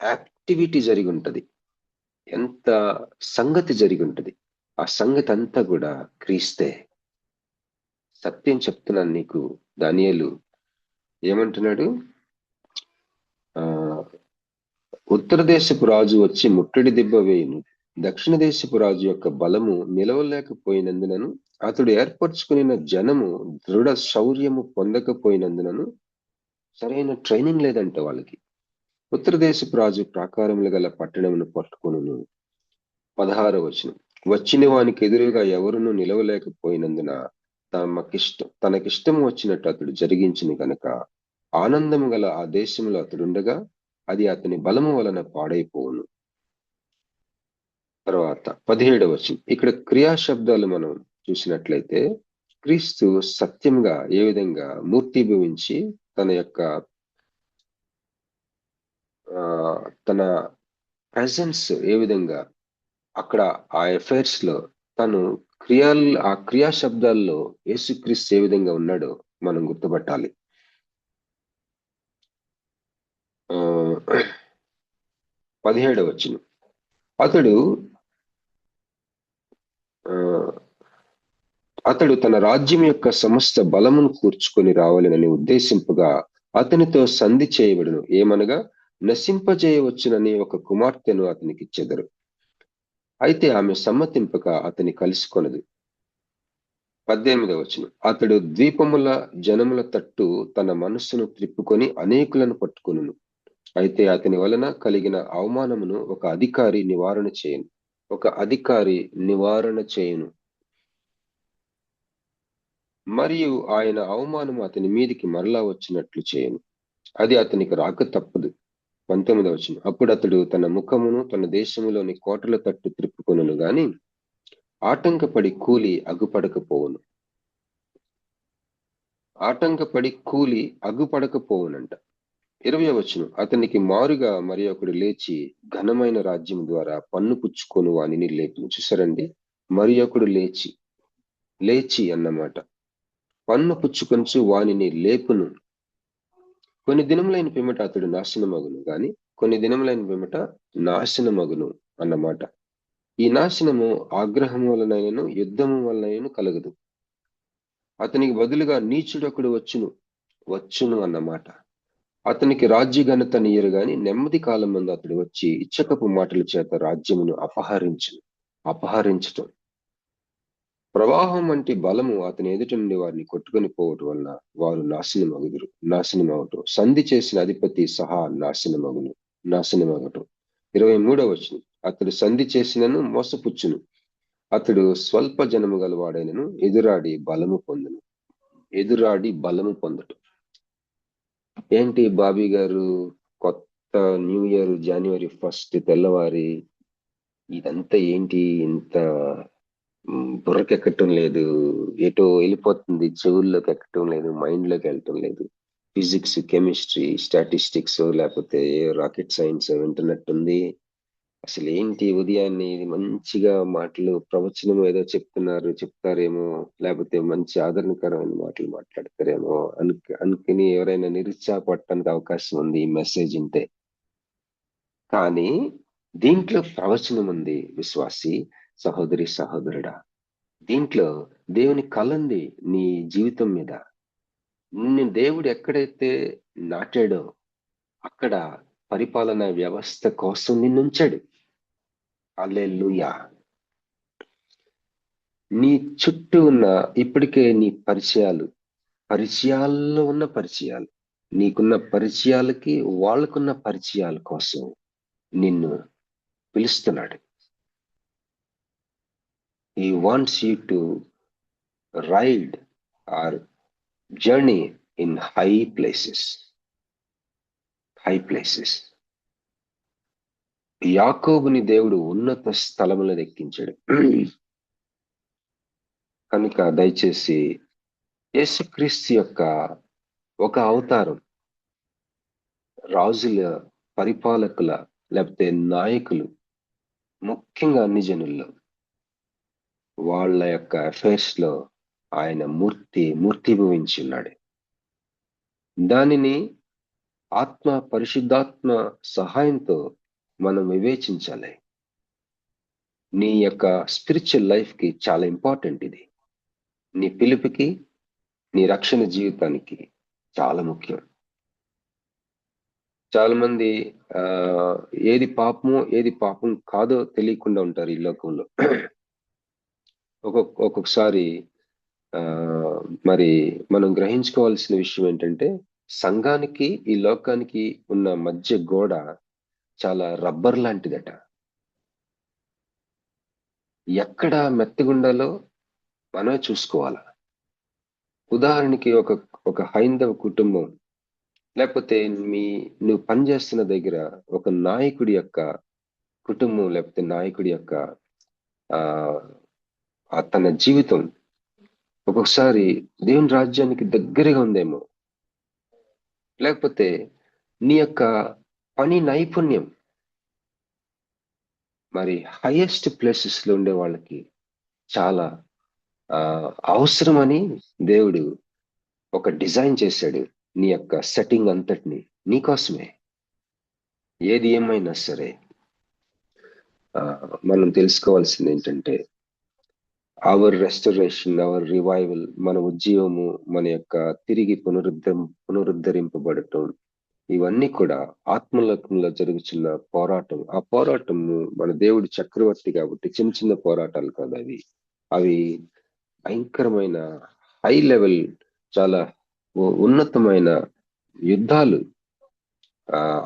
యాక్టివిటీ జరిగి ఉంటది, ఎంత సంగతి జరిగి ఉంటది. ఆ సంగతి అంతా కూడా క్రీస్తే. సత్యం చెప్తున్నాను నీకు. దానియేలు ఏమంటున్నాడు? ఉత్తర దేశపు రాజు వచ్చి ముట్టడి దెబ్బ వేయును. దక్షిణ దేశపు రాజు యొక్క బలము నిలవలేకపోయినందునను అతడు ఏర్పరచుకున్న జనము దృఢ శౌర్యము పొందకపోయినందునను సరైన ట్రైనింగ్ లేదంట వాళ్ళకి. ఉత్తర దేశపు రాజు ప్రాకారములు గల పట్టణమును పట్టుకొనును. 16వ వచనం. వచ్చిన వానికి ఎదురుగా ఎవరునూ నిలవలేకపోయినందున తనకిష్టం వచ్చినట్టు అతడు జరిగించిన గనక ఆనందము గల ఆ దేశంలో అతడుండగా అది అతని బలము వలన పాడైపోవును. తర్వాత 17వ వచనం. ఇక్కడ క్రియాశబ్దాలు మనం చూసినట్లయితే క్రీస్తు సత్యంగా ఏ విధంగా మూర్తిభవించి తన ప్రెజెన్స్ ఏ విధంగా అక్కడ ఆ అఫైర్స్ లో తను ఆ క్రియా శబ్దాల్లో యేసుక్రీస్తు ఏ విధంగా ఉన్నాడో మనం గుర్తుపట్టాలి. 17వ వచనం. అతడు తన రాజ్యం యొక్క సమస్త బలమును కూర్చుకొని రావాలని ఉద్దేశింపగా అతనితో సంధి చేయబడును. ఏమనగా నశింపజేయవచ్చునని ఒక కుమార్తెను అతనికి ఇచ్చెదరు. అయితే ఆమె సమ్మతింపక అతని కలుసుకొనదు. 18వ వచనం. అతడు ద్వీపముల జనముల తట్టు తన మనస్సును త్రిప్పుకొని అనేకులను పట్టుకొనును. అయితే అతని వలన కలిగిన అవమానమును ఒక అధికారి నివారణ చేయును. మరియు ఆయన అవమానము అతని మీదికి మరలా వచ్చినట్లు చేయను. అది అతనికి రాక తప్పదు. 19వ వచనం. అప్పుడు అతడు తన ముఖమును తన దేశములోని కోటల తట్టు త్రిప్పుకొనును గాని ఆటంకపడి కూలి అగుపడకపోవునంట. 20వ వచనం. అతనికి మారుగా మరి ఒకడు లేచి ఘనమైన రాజ్యం ద్వారా పన్ను పుచ్చుకొని వానిని లేపును. చూసారండి, మరి ఒకడు లేచి అన్నమాట. పన్ను పుచ్చుకొంచు వానిని లేపును. కొన్ని దినములైన పిమ్మట అతడు నాశనమగును అన్నమాట. ఈ నాశనము ఆగ్రహం వలనైనను యుద్ధము వలనైనను కలగదు. అతనికి బదులుగా నీచుడొకడు వచ్చును అన్నమాట. అతనికి రాజ్య ఘనత నీయరు గాని నెమ్మది కాలం ముందు అతడు వచ్చి ఇచ్చకపు మాటల చేత రాజ్యమును అపహరించటం. ప్రవాహం వంటి బలము అతని ఎదుట నుండి వారిని కొట్టుకొని పోవటం వలన వారు నాశనమవటం. సంధి చేసిన అధిపతి సహా నాశనమగటం. 23వ వచనం. అతడు సంధి చేసినను మోసపుచ్చును. అతడు స్వల్ప జనము గలవాడైనను ఎదురాడి బలము పొందటం. ఏంటి బాబీ గారు, కొత్త న్యూ ఇయర్ జనవరి 1 తెల్లవారి ఇదంతా ఏంటి, ఇంత బుర్రకి ఎక్కటం లేదు, ఎటో వెళ్ళిపోతుంది, చెవుల్లోకి ఎక్కటం లేదు, మైండ్లోకి వెళ్ళటం లేదు. ఫిజిక్స్, కెమిస్ట్రీ, స్టాటిస్టిక్స్ లేకపోతే రాకెట్ సైన్స్ వింటున్నట్టుంది. అసలు ఏంటి ఉదయాన్నే ఇది మంచిగా మాటలు, ప్రవచనం ఏదో చెప్తారేమో, లేకపోతే మంచి ఆదరణకరమైన మాటలు మాట్లాడతారేమో అనుకుని ఎవరైనా నిరుత్సాహపడటానికి అవకాశం ఉంది ఈ మెసేజ్ ఉంటే. కానీ దీంట్లో ప్రవచనం ఉంది విశ్వాసి, సహోదరి, సహోదరుడా. దీంట్లో దేవుని కలంది నీ జీవితం మీద. నిన్ను దేవుడు ఎక్కడైతే నాటాడో అక్కడ పరిపాలనా వ్యవస్థ కోసం నిన్నుంచాడు. హల్లెలూయా. నీ చుట్టూ ఉన్న ఇప్పటికే నీ పరిచయాల్లో ఉన్న పరిచయాలు, నీకున్న పరిచయాలకి వాళ్ళకున్న పరిచయాల కోసం నిన్ను పిలుస్తున్నాడు. He wants you to ride or journey in high places. యాకోబుని దేవుడు ఉన్నత స్థలములను ఎక్కించాడు. కనుక దయచేసి యేసుక్రీస్తు యొక్క ఒక అవతారం రాజుల, పరిపాలకుల, లేకపోతే నాయకులు, ముఖ్యంగా అన్ని జనుల్లో వాళ్ళ యొక్క అఫైర్స్ లో ఆయన మూర్తిభవించి ఉన్నాడు. దానిని పరిశుద్ధాత్మ సహాయంతో మనం వివేచించాలి. నీ యొక్క స్పిరిచువల్ లైఫ్ కి చాలా ఇంపార్టెంట్ ఇది. నీ పిలుపుకి, నీ రక్షణ జీవితానికి చాలా ముఖ్యం. చాలా మంది ఏది పాపమో ఏది పాపం కాదో తెలియకుండా ఉంటారు ఈ లోకంలో. ఒక్కొక్కసారి మరి మనం గ్రహించుకోవాల్సిన విషయం ఏంటంటే, సంఘానికి ఈ లోకానికి ఉన్న మధ్య గోడ చాలా రబ్బర్ లాంటిదట. ఎక్కడ మెత్తగుండాలో మనమే చూసుకోవాలా. ఉదాహరణకి ఒక హైందవ కుటుంబం, లేకపోతే నువ్వు పనిచేస్తున్న దగ్గర ఒక నాయకుడి యొక్క కుటుంబం, లేకపోతే నాయకుడి యొక్క తన జీవితం ఒక్కొక్కసారి దేవుని రాజ్యానికి దగ్గరగా ఉందేమో, లేకపోతే నీ యొక్క పని నైపుణ్యం మరి హైయెస్ట్ ప్లేసెస్ లో ఉండే వాళ్ళకి చాలా అవసరమని దేవుడు ఒక డిజైన్ చేశాడు. నీ యొక్క సెట్టింగ్ అంతటిని నీకోసమే. ఏది ఏమైనా సరే మనం తెలుసుకోవాల్సింది ఏంటంటే, అవర్ రెస్టరేషన్, అవర్ రివైవల్, మన ఉజ్జీవము, మన యొక్క తిరిగి పునరుద్ధరింపబడటం, ఇవన్నీ కూడా ఆత్మలోకంలో జరుగుతున్న పోరాటం. ఆ పోరాటము మన దేవుడు చక్రవర్తి కాబట్టి చిన్న చిన్న పోరాటాలు కాదు అవి భయంకరమైన హై లెవెల్, చాలా ఉన్నతమైన యుద్ధాలు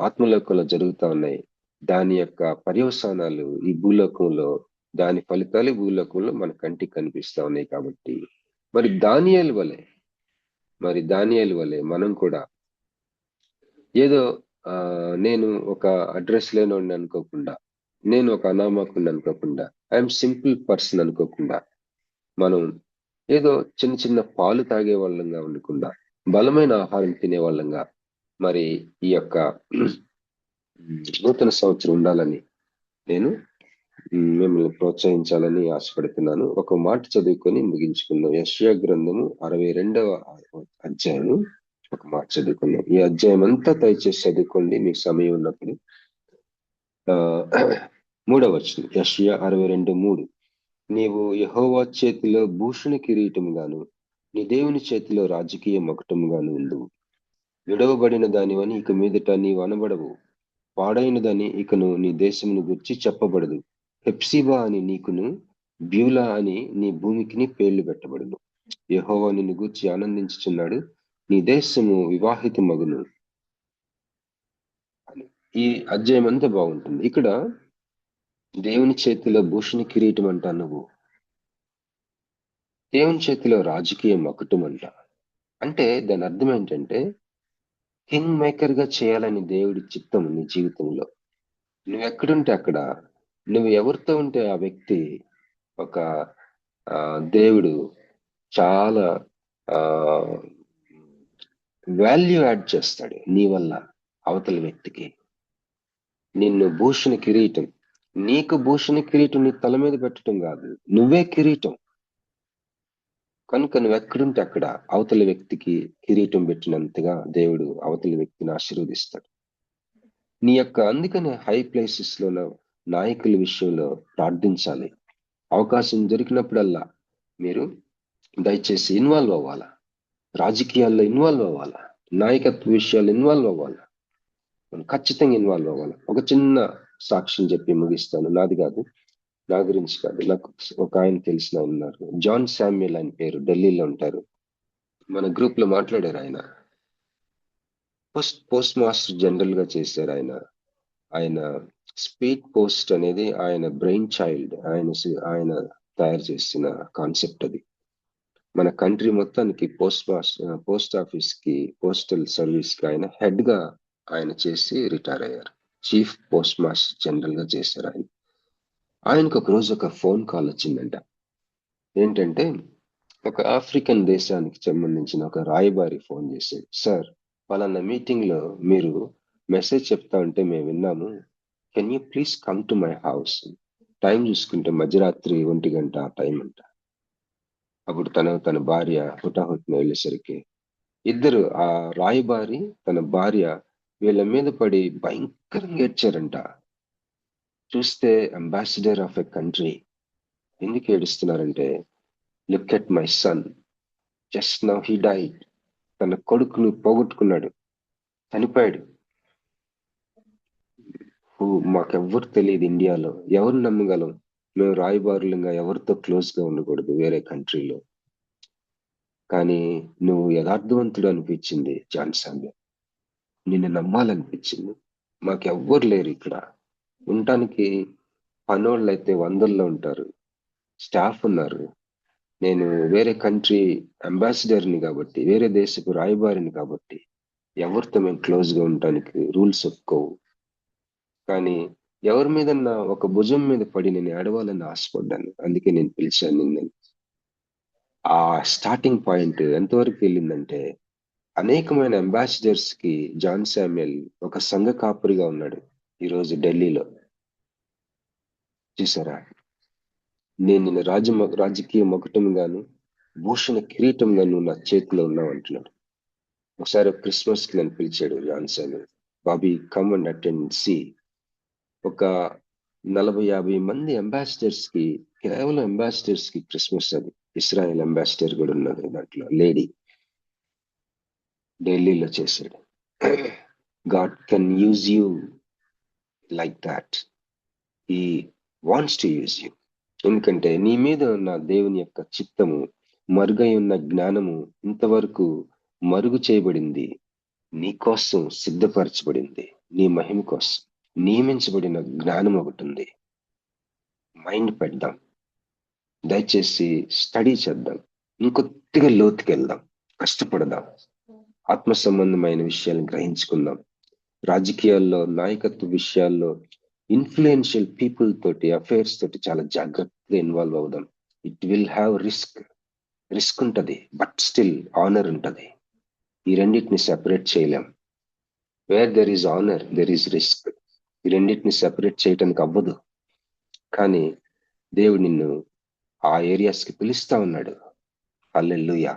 ఆత్మలోకంలో జరుగుతూ ఉన్నాయి. దాని యొక్క పర్యవసానాలు ఈ భూలోకంలో, దాని ఫలితాలు భూలోకంలో మన కంటికి కనిపిస్తా ఉన్నాయి. కాబట్టి మరి దానియేలు వలె మనం కూడా ఏదో నేను ఒక అడ్రస్ లేనోడిని అనుకోకుండా, నేను ఒక అనామకుడిని అనుకోకుండా, ఐఎమ్ సింపుల్ పర్సన్ అనుకోకుండా, మనం ఏదో చిన్న చిన్న పాలు తాగే వాళ్ళంగా ఉండకుండా బలమైన ఆహారం తినే వాళ్ళంగా మరి ఈ యొక్క నూతన సంవత్సరం ఉండాలని నేను మిమ్మల్ని ప్రోత్సహించాలని ఆశపడుతున్నాను. ఒక మాట చదువుకొని ముగించుకుందాం. యెషయా గ్రంథము 62వ అధ్యాయము ఒక మాట చదువుకుందాం. ఈ అధ్యాయం అంతా దయచేసి చదువుకోండి మీకు సమయం ఉన్నప్పుడు. 3వ వచనం, యెషయా 62:3. నీవు యెహోవా చేతిలో భూషణ కిరీటముగాను, నీ దేవుని చేతిలో రాజకీయ మకుటముగాను ఉండువు. విడవబడిన దానివని ఇక మీదట నీవు అనబడవు, పాడైనదని ఇకను నీ దేశమును గుర్చి చెప్పబడదు. హెప్సిబా అని నీకును, బ్యూలా అని నీ భూమికిని పేర్లు పెట్టబడును. యెహోవా నిన్ను గూర్చి ఆనందించుచున్నాడు, నీ దేశము వివాహిత మగును అని. ఈ అధ్యాయం అంతా బాగుంటుంది. ఇక్కడ దేవుని చేతిలో భూషణ కిరీటం అంటా, నువ్వు దేవుని చేతిలో రాజకీయ మకుటం అంట. అంటే దాని అర్థం ఏంటంటే, కింగ్ మేకర్ గా చేయాలని దేవుడి చిత్తం నీ జీవితంలో. నువ్వు ఎక్కడుంటే అక్కడ, నువ్వు ఎవరితో ఉంటే ఆ వ్యక్తి ఒక దేవుడు చాలా వాల్యూ యాడ్ చేస్తాడు నీ వల్ల అవతల వ్యక్తికి. నిన్ను భూషణ కిరీటం, నీకు భూషణ కిరీటం నీ తల మీద పెట్టడం కాదు, నువ్వే కిరీటం. కనుక నువ్వు ఎక్కడుంటే అక్కడ అవతల వ్యక్తికి కిరీటం పెట్టినంతగా దేవుడు అవతల వ్యక్తిని ఆశీర్వదిస్తాడు. నీ యొక్క అందుకనే హై ప్లేసెస్ లో నాయకుల విషయంలో ప్రార్థించాలి. అవకాశం దొరికినప్పుడల్లా మీరు దయచేసి ఇన్వాల్వ్ అవ్వాలా, రాజకీయాల్లో ఇన్వాల్వ్ అవ్వాలా, నాయకత్వ విషయాలు ఇన్వాల్వ్ అవ్వాలా, మనం ఖచ్చితంగా ఇన్వాల్వ్ అవ్వాలి. ఒక చిన్న సాక్ష్యం చెప్పి ముగిస్తాను. నాది కాదు, నా గురించి కాదు, నాకు ఒక ఆయన తెలిసిన ఉన్నారు, జాన్ శామ్యుల్ ఆయన పేరు, ఢిల్లీలో ఉంటారు. మన గ్రూప్ లో మాట్లాడారు. ఆయన పోస్ట్ మాస్టర్ జనరల్ గా చేశారు. ఆయన స్పీడ్ పోస్ట్ అనేది ఆయన బ్రెయిన్ చైల్డ్, ఆయన తయారు చేసిన కాన్సెప్ట్ అది. మన కంట్రీ మొత్తానికి పోస్ట్ ఆఫీస్ కి, పోస్టల్ సర్వీస్ కి ఆయన హెడ్ గా ఆయన చేసి రిటైర్ అయ్యారు. చీఫ్ పోస్ట్ మాస్టర్ జనరల్ గా చేశారు ఆయన. ఆయనకు ఒక రోజు ఒక ఫోన్ కాల్ వచ్చిందంట. ఏంటంటే, ఒక ఆఫ్రికన్ దేశానికి సంబంధించిన ఒక రాయబారి ఫోన్ చేశాడు. సార్, పలానా మీటింగ్ లో మీరు మెసేజ్ చెప్తా ఉంటే మేము విన్నాము, can you please come to my house. Time చూసుకుంటే మధ్యరాత్రి 1 గంట ఆ టైం అంట. అప్పుడు తన భార్య హుటాహుటిన వెళ్ళేసరికి ఇద్దరు, ఆ రాయబారి తన భార్య, వీళ్ళ మీద పడి భయంకరంగా ఏడ్చారంట. చూస్తే అంబాసిడర్ ఆఫ్ ఎ కంట్రీ. ఎందుకు ఏడుస్తున్నారంటే, look at my son, just now he died. తన కొడుకును పోగొట్టుకున్నాడు, చనిపోయాడు. మాకెవ్వరు తెలియదు ఇండియాలో, ఎవరు నమ్మగలం? మేము రాయబారులుగా ఎవరితో క్లోజ్ గా ఉండకూడదు వేరే కంట్రీలో. కానీ నువ్వు యథార్థవంతుడు అనిపించింది జాన్ శామ్యూల్, నిన్ను నమ్మాలనిపించింది. మాకెవ్వరు లేరు ఇక్కడ ఉండటానికి. పనోళ్ళు అయితే 100ల్లో ఉంటారు, స్టాఫ్ ఉన్నారు. నేను వేరే కంట్రీ అంబాసిడర్ని కాబట్టి, వేరే దేశపు రాయబారిని కాబట్టి ఎవరితో మేము క్లోజ్ గా ఉండటానికి రూల్స్ ఒప్పుకోవు. కానీ ఎవరి మీదన్నా ఒక భుజం మీద పడి నేను ఏడవాలని ఆశపడ్డాను, అందుకే నేను పిలిచాను నిన్ను. ఆ స్టార్టింగ్ పాయింట్ ఎంతవరకు వెళ్ళిందంటే, అనేకమైన అంబాసిడర్స్ కి జాన్ శామ్యూల్ ఒక సంఘ కాపురిగా ఉన్నాడు ఈరోజు ఢిల్లీలో. చూసారా? నేను నిన్ను రాజకీయ మొకటం గాను, భూషణ కిరీటం గాను నా చేతిలో ఉన్నావు అంటున్నాడు. ఒకసారి క్రిస్మస్ కి నన్ను పిలిచాడు John Samuel, Bobby come and attend సి. ఒక 40-50 మంది అంబాసిడర్స్ కి, కేవలం అంబాసిడర్స్ కి క్రిస్మస్. అది ఇస్రాయల్ అంబాసిడర్ కూడా ఉన్నది దాంట్లో, లేడీ, ఢిల్లీలో చేశాడు. God can use you like that. ఈ వాంట్స్ టు యూజ్ యూ. ఎందుకంటే నీ మీద ఉన్న దేవుని యొక్క చిత్తము, మరుగై ఉన్న జ్ఞానము ఇంతవరకు మరుగు చేయబడింది, నీ కోసం సిద్ధపరచబడింది, నీ మహిమ కోసం నియమించబడిన జ్ఞానం ఒకటి ఉంది. మైండ్ పెడదాం, దయచేసి స్టడీ చేద్దాం, ఇంకొద్దిగా లోతుకెళ్దాం, కష్టపడదాం, ఆత్మ సంబంధమైన విషయాలను గ్రహించుకుందాం. రాజకీయాల్లో, నాయకత్వ విషయాల్లో, ఇన్ఫ్లుయెన్షియల్ పీపుల్ తోటి, అఫైర్స్ తోటి చాలా జాగ్రత్తగా ఇన్వాల్వ్ అవుదాం. ఇట్ విల్ హ్యావ్ రిస్క్ ఉంటది, బట్ స్టిల్ ఆనర్ ఉంటది. ఈ రెండింటిని సెపరేట్ చేయలేం. Where there is honour there is risk. ఈ రెండింటిని సెపరేట్ చేయటానికి అవ్వదు. కానీ దేవుడు నిన్ను ఆ ఏరియాస్ కి పిలుస్తా ఉన్నాడు. హల్లెలూయా.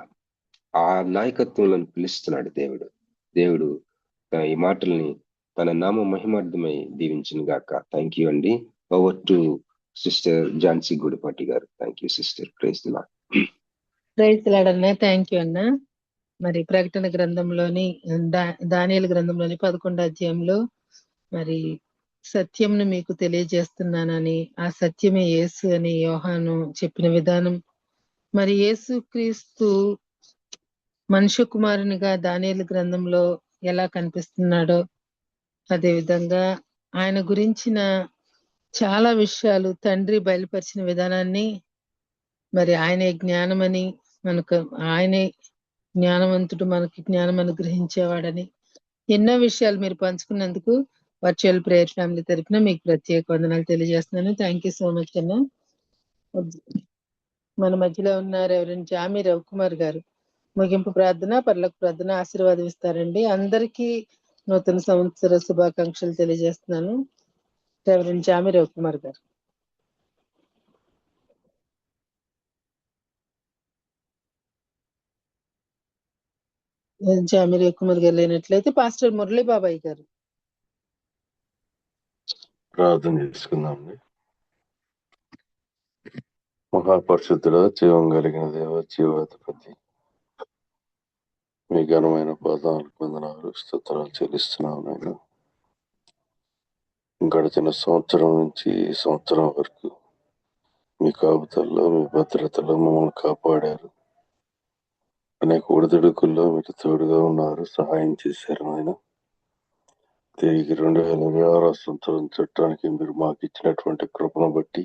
ఆ నాయకత్వంలో పిలుస్తున్నాడు దేవుడు. ఈ మాటల్ని తన నామ మహిమార్థమై దీవించిన గాక. థ్యాంక్ యూ అండి. Over to sister Jhansi Gudipati గారు. Thank you sister. Praise the lord. Praise the lord అన్న. థ్యాంక్ యూ అన్న. మరి ప్రకటన గ్రంథంలోని దానియేలు గ్రంథంలోని 11వ అధ్యాయంలో మరి సత్యంను మీకు తెలియజేస్తున్నానని, ఆ సత్యమే యేసు అని యోహాను చెప్పిన విధానం, మరి యేసు క్రీస్తు మనుష్య కుమారునిగా దానియేలు గ్రంథంలో ఎలా కనిపిస్తున్నాడో, అదే విధంగా ఆయన గురించిన చాలా విషయాలు తండ్రి బయలుపరిచిన విధానాన్ని, మరి ఆయనే జ్ఞానమని, మనకు ఆయనే జ్ఞానవంతుడు, మనకి జ్ఞానం అనుగ్రహించేవాడని ఎన్నో విషయాలు మీరు పంచుకున్నందుకు వర్చువల్ ప్రేయర్ ఫ్యామిలీ తరఫున మీకు ప్రత్యేక వందనాలు తెలియజేస్తున్నాను. థ్యాంక్ యూ సో మచ్ అన్న. మన మధ్యలో ఉన్న రెవరెండ్ జామి రవికుమార్ గారు ముగింపు ప్రార్థన, పరలోక ప్రార్థన ఆశీర్వాదం ఇస్తారండి. అందరికీ నూతన సంవత్సర శుభాకాంక్షలు తెలియజేస్తున్నాను. రెవరెండ్ జామి రవికుమార్ గారు. జామి రవికుమార్ గారు లేనట్లయితే పాస్టర్ మురళీ బాబాయ్ గారు. ప్రార్థన చేసుకుందామండి. మహాపరిశుద్ధుడ, జీవం కలిగిన దేవ, జీవాధిపతి, మీ ఘనమైన పాదాలకు వందనాలు, స్తోత్రాలు చెల్లిస్తున్నాం నాయన. గడిచిన సంవత్సరం నుంచి ఈ సంవత్సరం వరకు మీ కాపుదల్లో, మీ భద్రతలో మమ్మల్ని కాపాడారు. అనేక ఒడిదుడుకుల్లో మీరు తోడుగా ఉన్నారు, సహాయం చేశారు నాయన. తిరిగి 2026 సంవత్సరం చుట్టానికి మీరు మాకు ఇచ్చినటువంటి కృపను బట్టి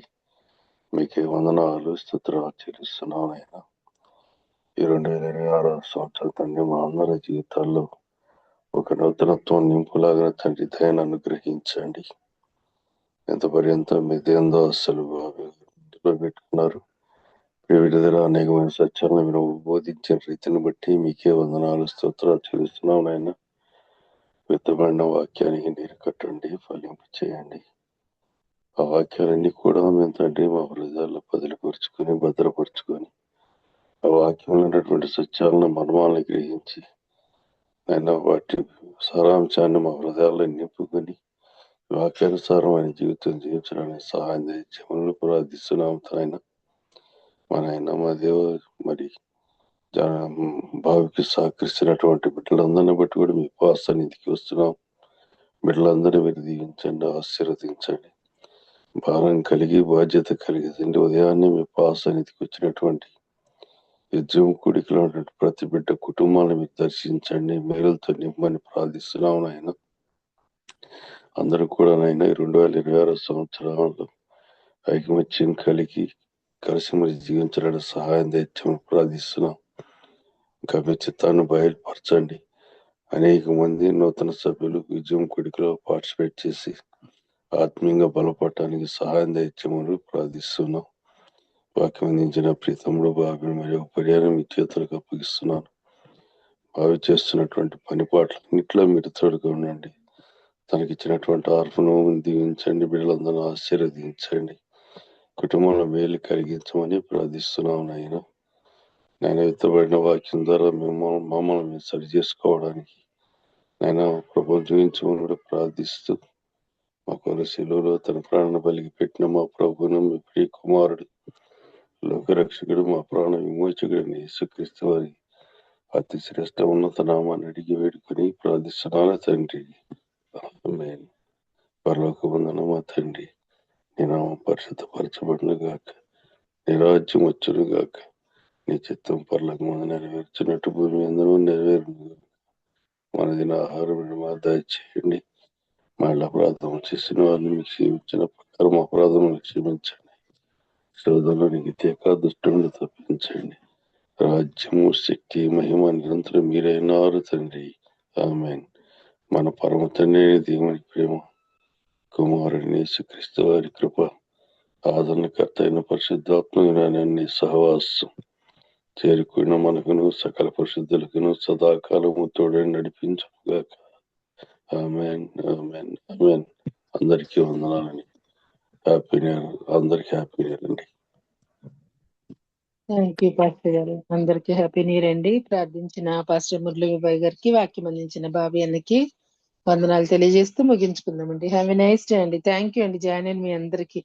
మీకే వందనాలు, స్తోత్రాలు చెల్లిస్తున్నాం నాయన. ఈ 2026 సంవత్సరం తండ్రి మా అందరి జీవితాల్లో ఒక నూతనత్వం నింపులాగా తండ్రి దయను అనుగ్రహించండి. ఎంత పర్యంతం మీ దేందో అసలు పెట్టుకున్నారు. విడుదల అనేకమైన సత్యాలను మీరు బోధించిన రీతిని బట్టి మీకే వందనాలు, స్తోత్రాలు చెల్లిస్తున్నాం నాయన. విత్తబడిన వాక్యానికి నీరు కట్టండి, ఫలింపు చేయండి. ఆ వాక్యాలన్నీ కూడా మేము తండ్రి మా హృదయాల్లో పదిలిపరుచుకొని, భద్రపరుచుకొని, ఆ వాక్యంలో ఉన్నటువంటి సత్యాలను, మర్మాలను గ్రహించి ఆయన వాటి సారాంశాన్ని మా హృదయాల్లో నింపుకొని వాక్యానుసారమైన జీవితం జీవించడానికి సహాయం చేయమని ప్రార్థిస్తున్నాం. మా దేవ, మరి భావికి సహకరిస్తున్నటువంటి బిడ్డలందరినీ బట్టి కూడా మీ పాసన్నిధికి వస్తున్నాం. బిడ్డలందరినీ మీరు దీవించండి, ఆశీర్వదించండి. భారం కలిగి బాధ్యత కలిగి తండ్రి ఉదయాన్నే మీ పాసన్నిధికి వచ్చినటువంటి యుద్ధం కుడికిలో ఉన్నటువంటి ప్రతి బిడ్డ కుటుంబాలను మీరు దర్శించండి, మేలులతో నిమ్మని ప్రార్థిస్తున్నాం నాయన. అందరూ కూడా నాయన 2026 సంవత్సరాల్లో ఐకమత్యం కలిగి కలిసి మరి జీవించడానికి సహాయం తెచ్చమని ప్రార్థిస్తున్నాం. ఇంకా మీ చిత్తాన్ని బయలుపరచండి. అనేక మంది నూతన సభ్యులు విజయం కొడుకులో పార్టిసిపేట్ చేసి ఆత్మీయంగా బలపడటానికి సహాయం తెచ్చమని ప్రార్థిస్తున్నాం. వాక్యం అందించిన ప్రీతముడు బాబు మరియు పర్యాణం మీ చేతులకు అప్పగిస్తున్నాను. బావి చేస్తున్నటువంటి పని పాటలన్నింటిలో మీరు తోడుగా ఉండండి. తనకిచ్చినటువంటి ఆర్ఫను దీవించండి, బిడ్డలందరూ ఆశీర్వదించండి, కుటుంబంలో మేలు కలిగించమని ప్రార్థిస్తున్నాం నాయన. నేను ఎత్తబడిన వాక్యం ద్వారా మమ్మల్ని సరి చేసుకోవడానికి నేను ప్రభుత్వం జీవించమని కూడా ప్రార్థిస్తూ మా కొరకు శిలువలో తన ప్రాణ బలికి పెట్టిన మా ప్రభువును మీ ప్రియ కుమారుడు లోకరక్షకుడు మా ప్రాణ విమోచకుడు యేసుక్రీస్తు వారి అతి శ్రేష్ట ఉన్నత నామాన్ని అడిగి వేడుకొని ప్రార్థిస్తున్నాను తండ్రి. ఆమేన్. పరలోకమందున మా తండ్రి, నీ నామం పరిశుద్ధపరచబడును గాక, నీ రాజ్యం వచ్చును గాక, నీ చిత్తం పరలోకమందు నెరవేర్చినట్టు భూమి అందరూ నెరవేరును. మన దిన ఆహారం మా దయచేయండి, మా అపరాధం చేసిన వారిని మీకు క్షమించిన ప్రకారం అపరాధములు క్షమించండి, శోధనలో నీకు తీక దుష్టుని తప్పించండి. రాజ్యము శక్తి మహిమ నిరంతరం మీరైనారు తండ్రి. ఆమేన్. మన పరమ తండ్రి దేవుని ప్రేమ, కుమారుని యేసుక్రీస్తు వారి కృప, ఆదరణకర్త అయిన పరిశుద్ధాత్మ జ్ఞానాన్ని సహవాసం చేరుకున్న మనకును సకల పరిశుద్ధులకును సదాకాలము తోడని నడిపించుగాక. ఆమేన్, ఆమేన్, ఆమేన్. అందరికీ వందనాలని. Happy new year. అందరికీ హ్యాపీ న్యూ ఇయర్ అండి. థ్యాంక్ యూ పాస్టర్ గారు. అందరికీ హ్యాపీ న్యూ ఇయర్ అండి. ప్రార్థించిన పాస్టర్ మురళీ బాబాయ్ గారికి, వాక్యం అందించిన బాబీ అన్నకి వందనాలు తెలియజేస్తూ ముగించుకుందామండి. హ్యావ్ ఎ నైస్ డే అండి. థ్యాంక్ యూ అండి. జాయిన్ అయిన మీ అందరికీ.